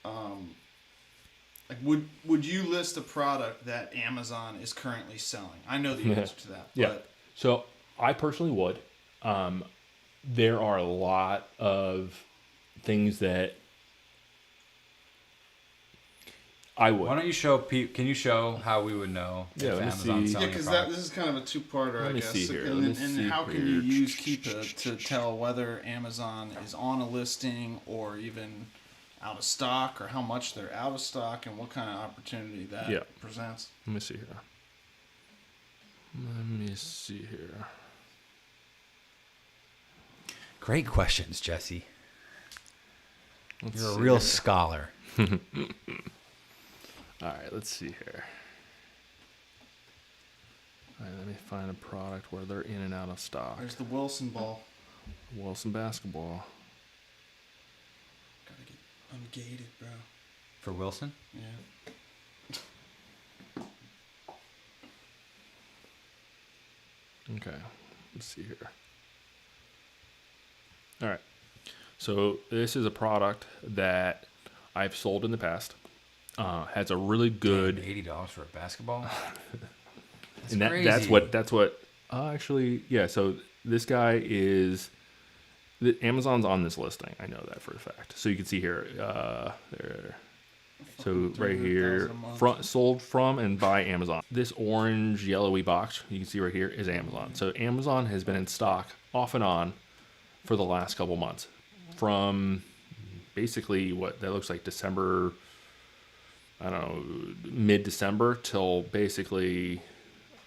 like would you list a product that Amazon is currently selling? I know the answer to that. Yeah. But So I personally would. There are a lot of things that I would. Why don't you show Can you show how we would know Yeah, if let me Amazon's see. selling Yeah, because a product? this is kind of a two-parter, Let I me guess. see here. And, Let me and see how can you here. use Keepa to tell whether Amazon is on a listing or even out of stock, or how much they're out of stock, and what kind of opportunity that Yeah. presents? Let me see here. Let me see here. Great questions, Jesse. Let's You're a see real here. scholar. All right, let's see here. All right, let me find a product where they're in and out of stock. There's the Wilson ball. Wilson basketball. Gotta get ungated, bro. For Wilson? Yeah. Okay, let's see here. All right, so this is a product that I've sold in the past. Has a really good, $80 for a basketball? and that's what. Actually, yeah. So this guy is. Amazon's on this listing. I know that for a fact. So you can see here, there. So right here, sold from and by Amazon. This orange yellowy box you can see right here is Amazon. So Amazon has been in stock off and on for the last couple months, from basically what that looks like December. I don't know, mid-December till basically,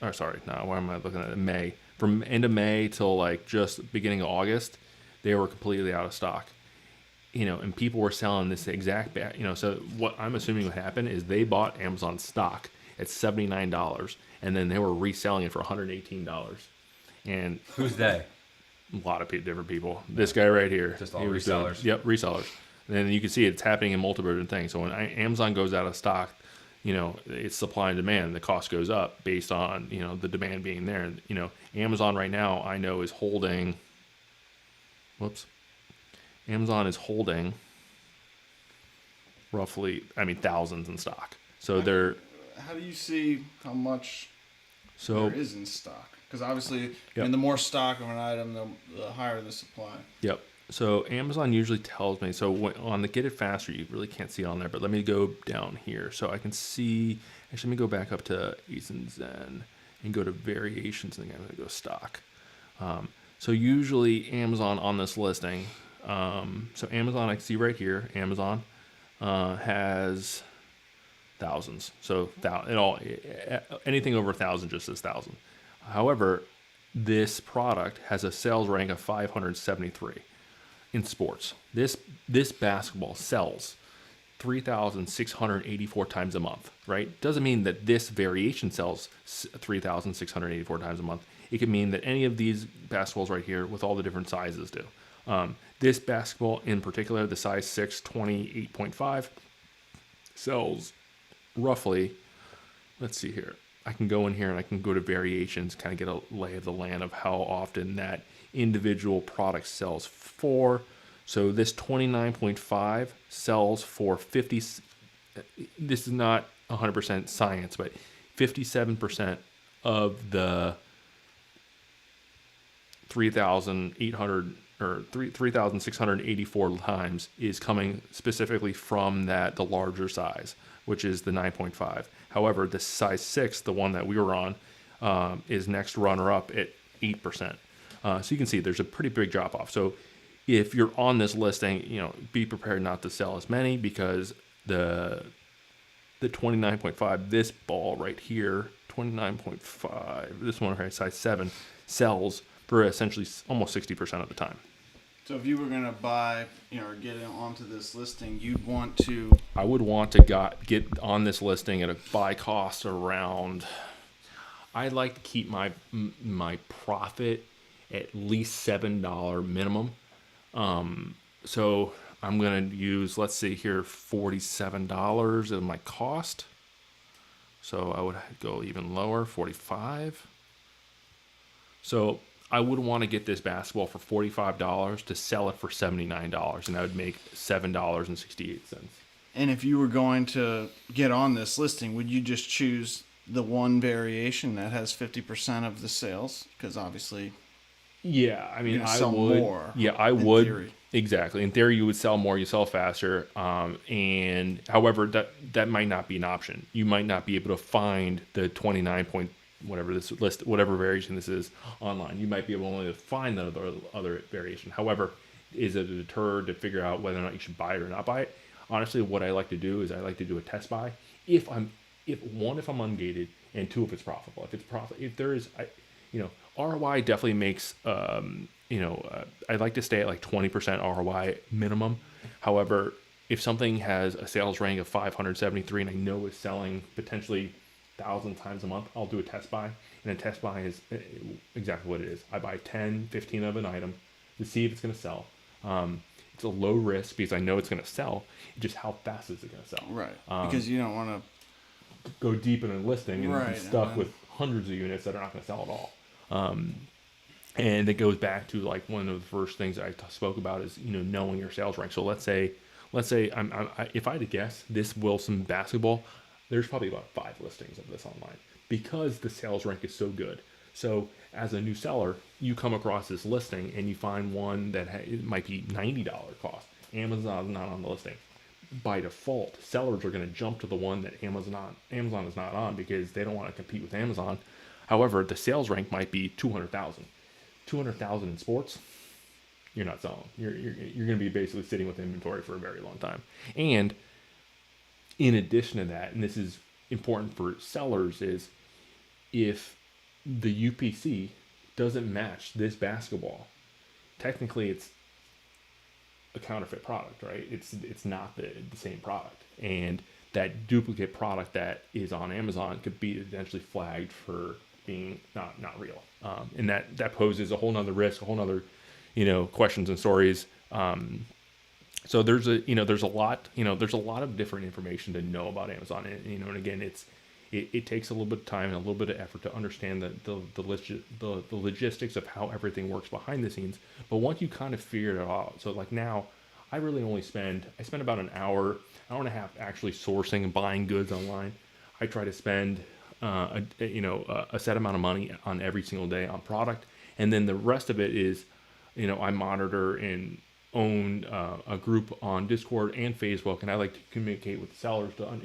or sorry, no, why am I looking at it? May. From end of May till like just beginning of August, they were completely out of stock. And people were selling this exact, so what I'm assuming what happened is they bought Amazon stock at $79, and then they were reselling it for $118. And Who's they? a lot of different people. This guy right here. Just all he was doing- resellers. Yep, resellers. And then you can see it's happening in multiple different things. So when Amazon goes out of stock, it's supply and demand. The cost goes up based on, the demand being there. And, Amazon right now, I know, is holding, Amazon is holding roughly, thousands in stock. So they're, How do you see how much so, there is in stock? Because obviously, Yep. the more stock of an item, the higher the supply. yep. So Amazon usually tells me, so on the Get It Faster, you really can't see it on there, but let me go down here. So I can see, actually, let me go back up to Acin Zen and go to variations, and then I'm going to go stock. So usually Amazon on this listing, so Amazon, I can see right here, Amazon has thousands. So anything over 1,000 just says 1,000. However, this product has a sales rank of 573 in sports. This basketball sells 3,684 times a month, right? Doesn't mean that this variation sells 3,684 times a month. It could mean that any of these basketballs right here with all the different sizes do. This basketball in particular, the size 6, 28.5, sells roughly, let's see here. I can go in here and I can go to variations, kind of get a lay of the land of how often that individual product sells for. So this 29.5 sells for 50. This is not 100% science, but 57% of the 3,800 or 3,684 times is coming specifically from the larger size, which is the 9.5. However, the size 6, the one that we were on, is next runner up at 8%. So you can see there's a pretty big drop off. So if you're on this listing, be prepared not to sell as many, because the 29.5, this ball right here, 29.5, this one right, size 7, sells for essentially almost 60% of the time. So if you were going to buy, or get onto this listing, you'd want to... I would want to get on this listing at a buy cost around... I'd like to keep my profit at least $7 minimum. So I'm going to use, let's see here, $47 of my cost. So I would go even lower, $45. So I would want to get this basketball for $45 to sell it for $79, and I would make $7.68. And if you were going to get on this listing, would you just choose the one variation that has 50% of the sales? Because obviously Yeah, I mean, You're gonna I sell would. more, Yeah, I in would. theory. Exactly. In theory, you would sell more, you sell faster. And however, that might not be an option. You might not be able to find the 29 point whatever this list, whatever variation this is online. You might be able only to find the other variation. However, is it a deter to figure out whether or not you should buy it or not buy it? Honestly, what I like to do is I like to do a test buy. If I'm ungated, and two, if it's profitable. If there is, ROI definitely makes, I'd like to stay at like 20% ROI minimum. However, if something has a sales rank of 573 and I know it's selling potentially 1,000 times a month, I'll do a test buy. And a test buy is exactly what it is. I buy 10, 15 of an item to see if it's going to sell. It's a low risk because I know it's going to sell. Just how fast is it going to sell? Right. Because you don't want to go deep in a listing and Right, be stuck and then- with hundreds of units that are not going to sell at all. And it goes back to like one of the first things I spoke about is knowing your sales rank. So let's say if I had to guess, this Wilson basketball, there's probably about 5 listings of this online because the sales rank is so good. So as a new seller, you come across this listing and you find one that it might be $90 cost. Amazon's not on the listing. By default, sellers are going to jump to the one that Amazon is not on because they don't want to compete with Amazon. However, the sales rank might be 200,000. 200,000 in sports, you're not selling. You're going to be basically sitting with inventory for a very long time. And in addition to that, and this is important for sellers, is if the UPC doesn't match this basketball, technically it's a counterfeit product, right? It's not the same product, and that duplicate product that is on Amazon could be eventually flagged for being not real, and that poses a whole nother risk, a whole nother questions and stories. So there's a lot of different information to know about Amazon, and again, it takes a little bit of time and a little bit of effort to understand the logistics of how everything works behind the scenes. But once you kind of figure it out, so like now, I really only spend about an hour and a half actually sourcing and buying goods online. I try to spend a set amount of money on every single day on product, and then the rest of it is, I monitor and own a group on Discord and Facebook, and I like to communicate with sellers to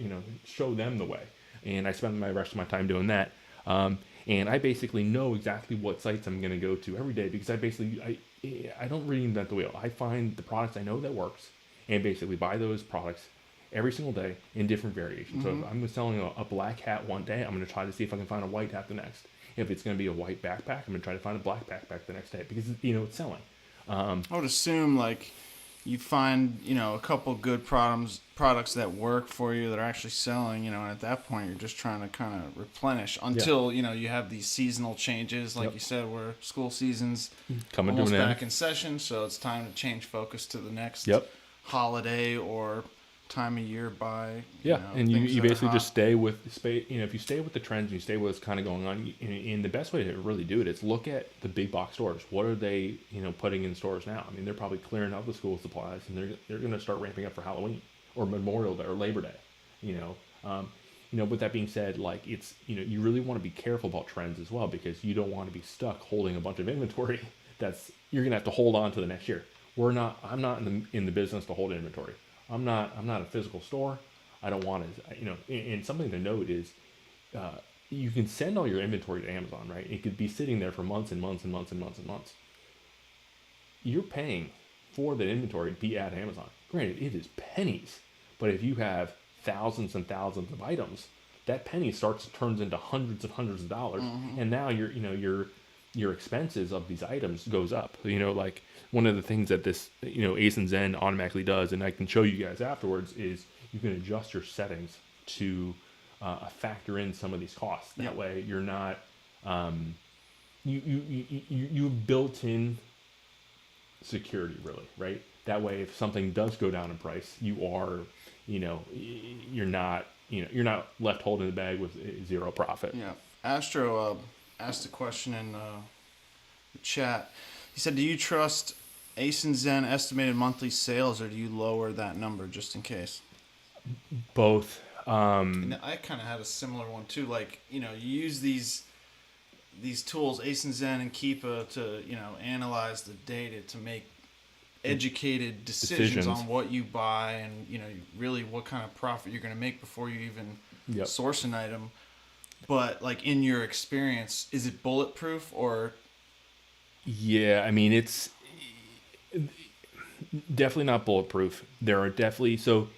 show them the way. And I spend the rest of my time doing that. And I basically know exactly what sites I'm going to go to every day because I don't reinvent the wheel. I find the products I know that works and basically buy those products every single day in different variations. So if I'm selling a black hat one day, I'm going to try to see if I can find a white hat the next. If it's going to be a white backpack, I'm going to try to find a black backpack the next day because it's selling. I would assume like you find a couple good products that work for you that are actually selling, and at that point you're just trying to kind of replenish until you have these seasonal changes, like you said, where school season's coming almost to an back end. in session, so it's time to change focus to the next holiday or time of year by and things you that are basically hot. just stay with if you stay with the trends and you stay with what's kind of going on, and the best way to really do it is look at the big box stores. What are they putting in stores now? I mean, they're probably clearing out the school supplies, and they're going to start ramping up for Halloween or Memorial Day or Labor Day. With that being said, like it's you really want to be careful about trends as well because you don't want to be stuck holding a bunch of inventory that's you're going to have to hold on to the next year. I'm not in the business to hold inventory. I'm not a physical store. I don't want to, and something to note is, you can send all your inventory to Amazon, right? It could be sitting there for months and months and months and months and months. You're paying for that inventory to be at Amazon. Granted, it is pennies, but if you have thousands and thousands of items, that penny turns into hundreds and hundreds of dollars, and now your expenses of these items goes up. Like one of the things that this Acin Zen automatically does, and I can show you guys afterwards, is you can adjust your settings to factor in some of these costs. That way you're not you've built in security, really, right? That way if something does go down in price, you are you're not left holding the bag with zero profit. Astro asked a question in the chat. He said, do you trust Acin Zen estimated monthly sales, or do you lower that number just in case? Both. And I kind of had a similar one too. Like, you use these these tools, Acin, Zen, and Keepa, to analyze the data to make educated decisions on what you buy, and really what kind of profit you're going to make before you even source an item. But like, in your experience, is it bulletproof or? Yeah, I mean, it's definitely not bulletproof. There are definitely, so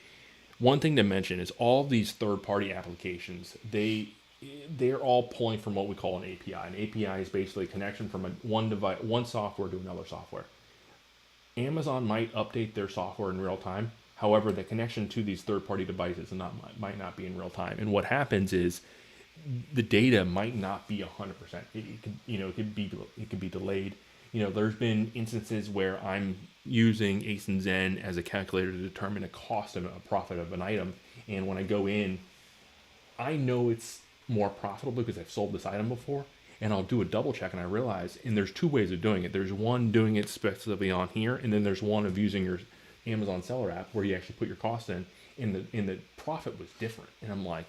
one thing to mention is all of these third-party applications, they're all pulling from what we call an API. An API is basically a connection from one software to another software. Amazon might update their software in real time. However, the connection to these third-party devices might not be in real time. And what happens is the data might not be 100%. It could be delayed. There's been instances where I'm using Acin Zen as a calculator to determine a cost and a profit of an item, and when I go in, I know it's more profitable because I've sold this item before, and I'll do a double check, and I realize, and there's two ways of doing it. There's one doing it specifically on here, and then there's one of using your Amazon seller app where you actually put your cost in, and the profit was different. And I'm like,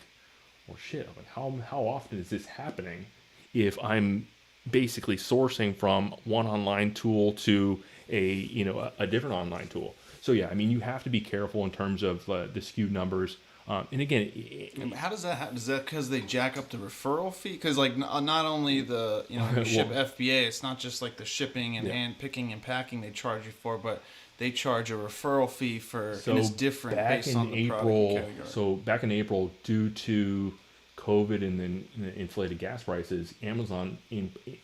well, shit, like how often is this happening if I'm basically sourcing from one online tool to a different online tool? So yeah, I mean, you have to be careful in terms of the skewed numbers. And again, how does that happen? Is that because they jack up the referral fee? Because like not only the you ship FBA, it's not just like the shipping and hand picking and packing they charge you for, but they charge a referral fee for, and it's different based on the product category. So back in April, due to COVID and then inflated gas prices, Amazon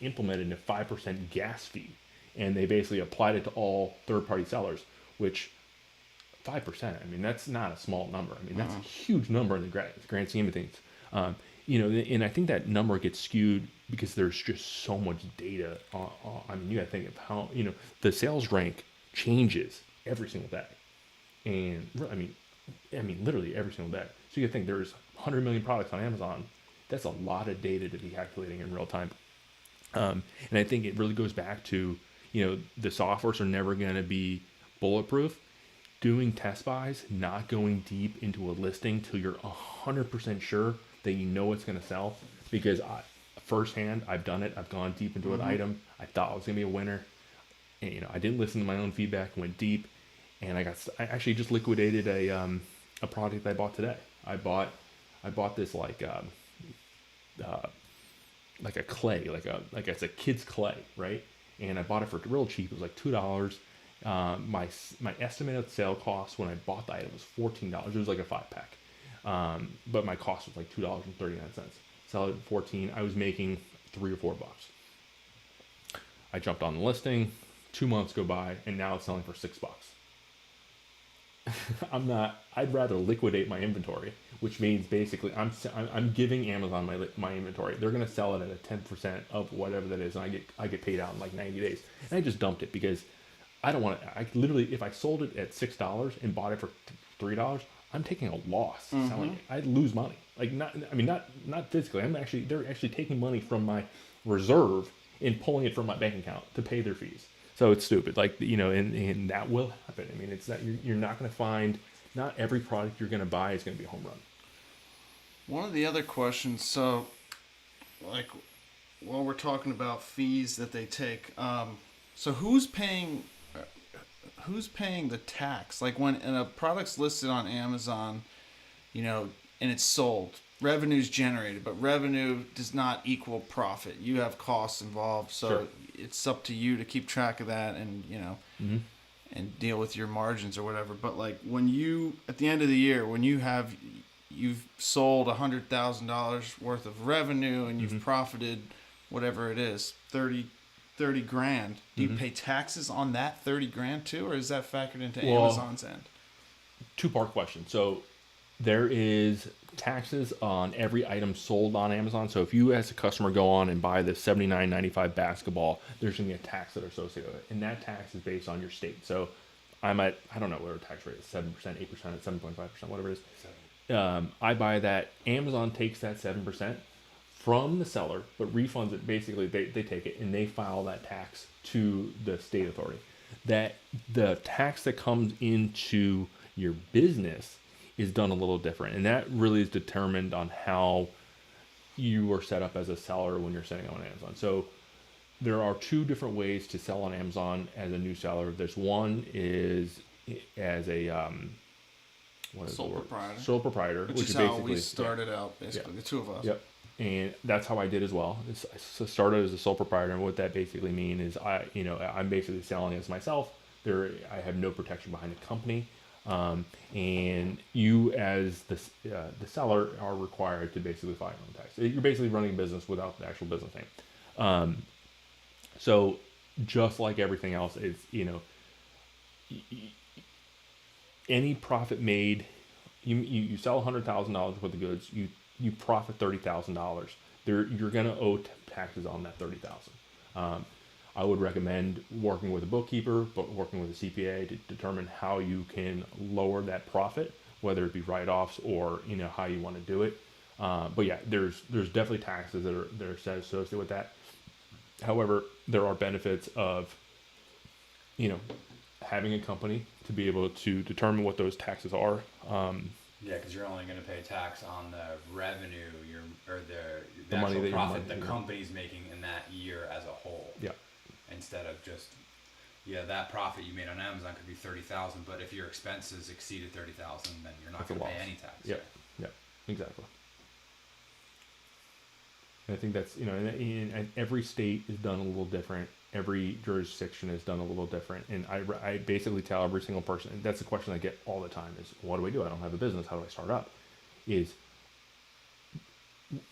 implemented a 5% gas fee, and they basically applied it to all third-party sellers, which 5%, I mean, that's not a small number. I mean, that's a huge number in the grand scheme of things. And I think that number gets skewed because there's just so much data. I mean, you got to think of how, the sales rank changes every single day. And I mean, literally every single day. So you got to think there's 100 million products on Amazon. That's a lot of data to be calculating in real time. And I think it really goes back to, the softwares are never going to be bulletproof. Doing test buys, not going deep into a listing till you're 100% sure that you know it's going to sell. Because firsthand, I've done it. I've gone deep into an item. I thought it was going to be a winner. And, I didn't listen to my own feedback, went deep. And I actually just liquidated a product that I bought today. I bought this like a clay, like it's a kid's clay, right? And I bought it for real cheap. It was like $2. My estimated sale cost when I bought the item was $14. It was like a 5-pack, but my cost was like $2.39. Sell it at $14. I was making $3 or $4. I jumped on the listing. 2 months go by, and now it's selling for $6. I'd rather liquidate my inventory, which means basically I'm giving Amazon my inventory. They're going to sell it at a 10% of whatever that is, and I get paid out in like 90 days. And I just dumped it because I don't want to. I literally, if I sold it at $6 and bought it for $3, I'm taking a loss selling it. I'd lose money. Like not physically. They're actually taking money from my reserve and pulling it from my bank account to pay their fees. So it's stupid. Like, and that will happen. I mean, it's that you're not going to find, not every product you're going to buy is going to be a home run. One of the other questions, so like while we're talking about fees that they take, so who's paying the tax? Like when a product's listed on Amazon, and it's sold, revenue's generated, but revenue does not equal profit. You have costs involved, so sure. It's up to you to keep track of that and and deal with your margins or whatever. But like when you, at the end of the year, when you've sold $100,000 worth of revenue and you've profited whatever it is, 30 grand, do you pay taxes on that 30 grand too, or is that factored into Amazon's end? Two-part question. So there is taxes on every item sold on Amazon. So if you as a customer go on and buy the $79.95 basketball, there's going to be a tax that are associated with it. And that tax is based on your state. So I'm at, I don't know what our tax rate is, 7%, 8%, 7.5%, whatever it is. I buy that. Amazon takes that 7% from the seller, but refunds it. Basically, they take it and they file that tax to the state authority. That the tax that comes into your business is done a little different, and that really is determined on how you are set up as a seller when you're selling on Amazon. So there are two different ways to sell on Amazon as a new seller. There's one is as a what is Sole the word? proprietor. Sole proprietor, Which is how we started out, basically, the two of us. Yep. And that's how I did as well. I started as a sole proprietor, and what that basically means is I'm basically selling as myself. I have no protection behind the company, and you as the seller are required to basically file your own tax. You're basically running a business without the actual business name. So just like everything else, it's any profit made, you sell $100,000 worth of goods, you profit $30,000. You're gonna owe taxes on that $30,000. I would recommend working with a bookkeeper, but working with a CPA to determine how you can lower that profit, whether it be write-offs or how you want to do it. But yeah, there's definitely taxes that are associated with that. However, there are benefits of having a company to be able to determine what those taxes are. Yeah, because you're only going to pay tax on the revenue, the money actual that profit the you're company's making in that year as a whole. Yeah. Instead of just, that profit you made on Amazon could be $30,000, but if your expenses exceeded $30,000, then you're not going to pay any tax. Yeah. Yeah. Exactly. And I think that's and every state is done a little different. Every jurisdiction is done a little different, and I basically tell every single person, and that's the question I get all the time, is what do I do? I don't have a business. How do I start up? Is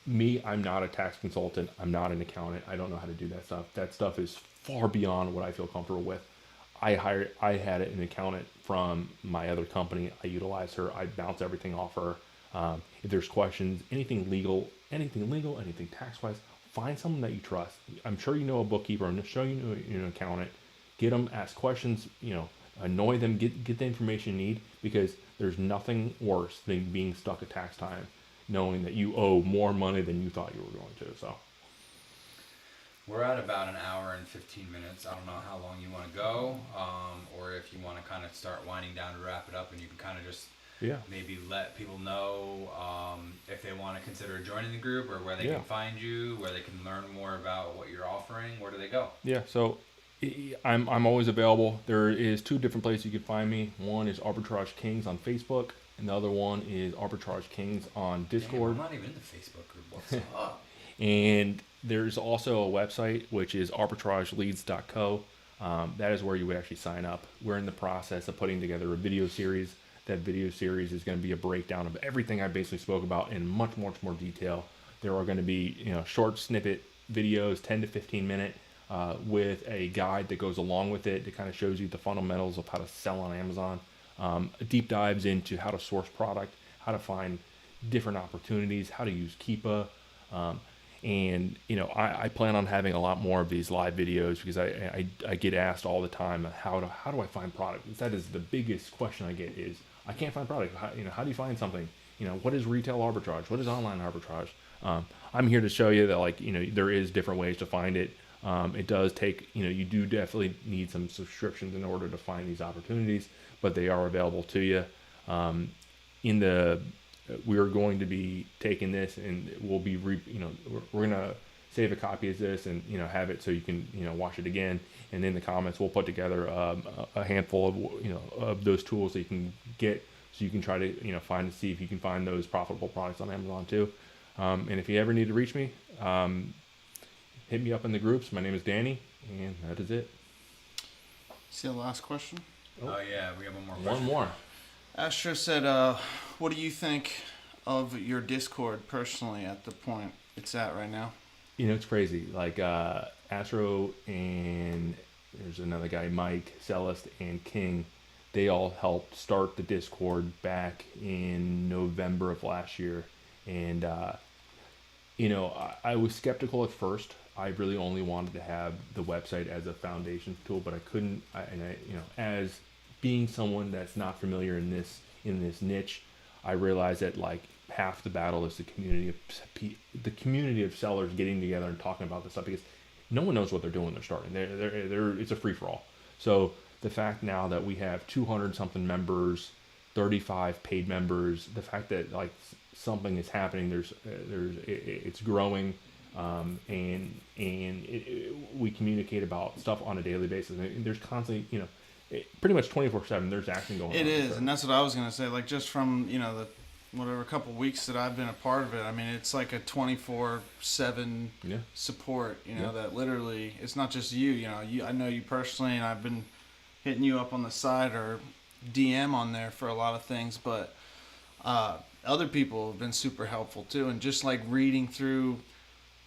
me, I'm not a tax consultant. I'm not an accountant. I don't know how to do that stuff. That stuff is far beyond what I feel comfortable with. I had an accountant from my other company. I utilized her. I bounce everything off her. If there's questions, anything legal, anything tax-wise, find someone that you trust. I'm sure you know a bookkeeper. I'm sure you know an accountant. Get them, ask questions, annoy them, get the information you need, because there's nothing worse than being stuck at tax time, knowing that you owe more money than you thought you were going to. So we're at about an hour and 15 minutes. I don't know how long you want to go, or if you want to kind of start winding down to wrap it up, and you can kind of just maybe let people know if they want to consider joining the group, or where they can find you, where they can learn more about what you're offering. Where do they go? Yeah, so I'm always available. There is two different places you can find me. One is Arbitrage Kings on Facebook, and the other one is Arbitrage Kings on Discord. Damn, I'm not even in the Facebook group. What's up? And there's also a website, which is arbitrageleads.co. That is where you would actually sign up. We're in the process of putting together a video series. That video series is going to be a breakdown of everything I basically spoke about in much more detail. There are going to be short snippet videos, 10 to 15 minute, with a guide that goes along with it that kind of shows you the fundamentals of how to sell on Amazon. Deep dives into how to source product, how to find different opportunities, how to use Keepa. And I plan on having a lot more of these live videos, because I get asked all the time, how do I find product? That is the biggest question I get, is I can't find product. How do you find something? What is retail arbitrage? What is online arbitrage? I'm here to show you that there is different ways to find it. It does take, you do definitely need some subscriptions in order to find these opportunities, but they are available to you. We are going to be taking this, and we'll be, we're going to save a copy of this and, have it so you can, watch it again. And in the comments, we'll put together a handful of, of those tools that you can get, so you can try to, see if you can find those profitable products on Amazon too. And if you ever need to reach me, hit me up in the groups. My name is Danny, and that is it. See the last question? Oh yeah, we have one more question. One more. Astro said, what do you think of your Discord personally at the point it's at right now? It's crazy. Astro, and there's another guy, Mike, Celeste, and King. They all helped start the Discord back in November of last year. And, I was skeptical at first. I really only wanted to have the website as a foundation tool, but I couldn't, as being someone that's not familiar in this niche, I realized that half the battle is the community of sellers getting together and talking about this stuff, because no one knows what they're doing when they're starting. It's a free for all. So the fact now that we have 200 something members, 35 paid members, the fact that something is happening. It's growing, we communicate about stuff on a daily basis. And there's constantly, pretty much 24/7. There's action going on. It is, and that's what I was gonna say. Like just from the whatever couple weeks that I've been a part of it, I mean, it's like a 24/7 support. That literally, it's not just you. I know you personally, and I've been hitting you up on the side or DM on there for a lot of things, but other people have been super helpful too, and just like reading through,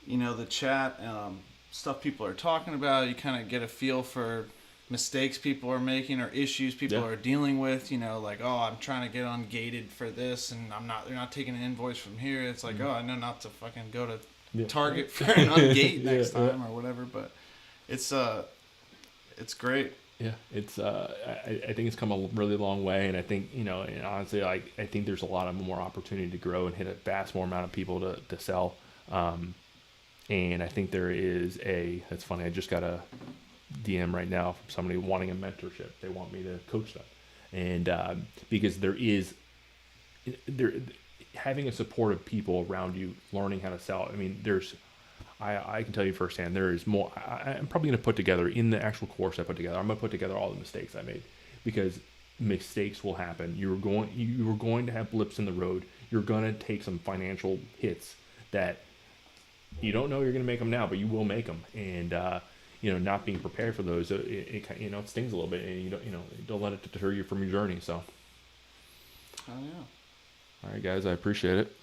the chat, stuff people are talking about, you kind of get a feel for mistakes people are making or issues people are dealing with. Like, oh, I'm trying to get ungated for this, and they're not taking an invoice from here. It's like, oh, I know not to fucking go to Target for an ungate next time or whatever. But it's great. Yeah, it's I think it's come a really long way, and I think and honestly, like I think there's a lot of more opportunity to grow and hit a vast more amount of people to sell, and I think there is that's funny. I just got a DM right now from somebody wanting a mentorship. They want me to coach them, and because having a support of people around you, learning how to sell. I mean, I can tell you firsthand, there is more. I'm probably going to put together in the actual course I put together. I'm going to put together all the mistakes I made, because mistakes will happen. You are going to have blips in the road. You're going to take some financial hits that you don't know you're going to make them now, but you will make them. And not being prepared for those, it stings a little bit, and you don't let it deter you from your journey. So, Oh yeah. All right, guys, I appreciate it.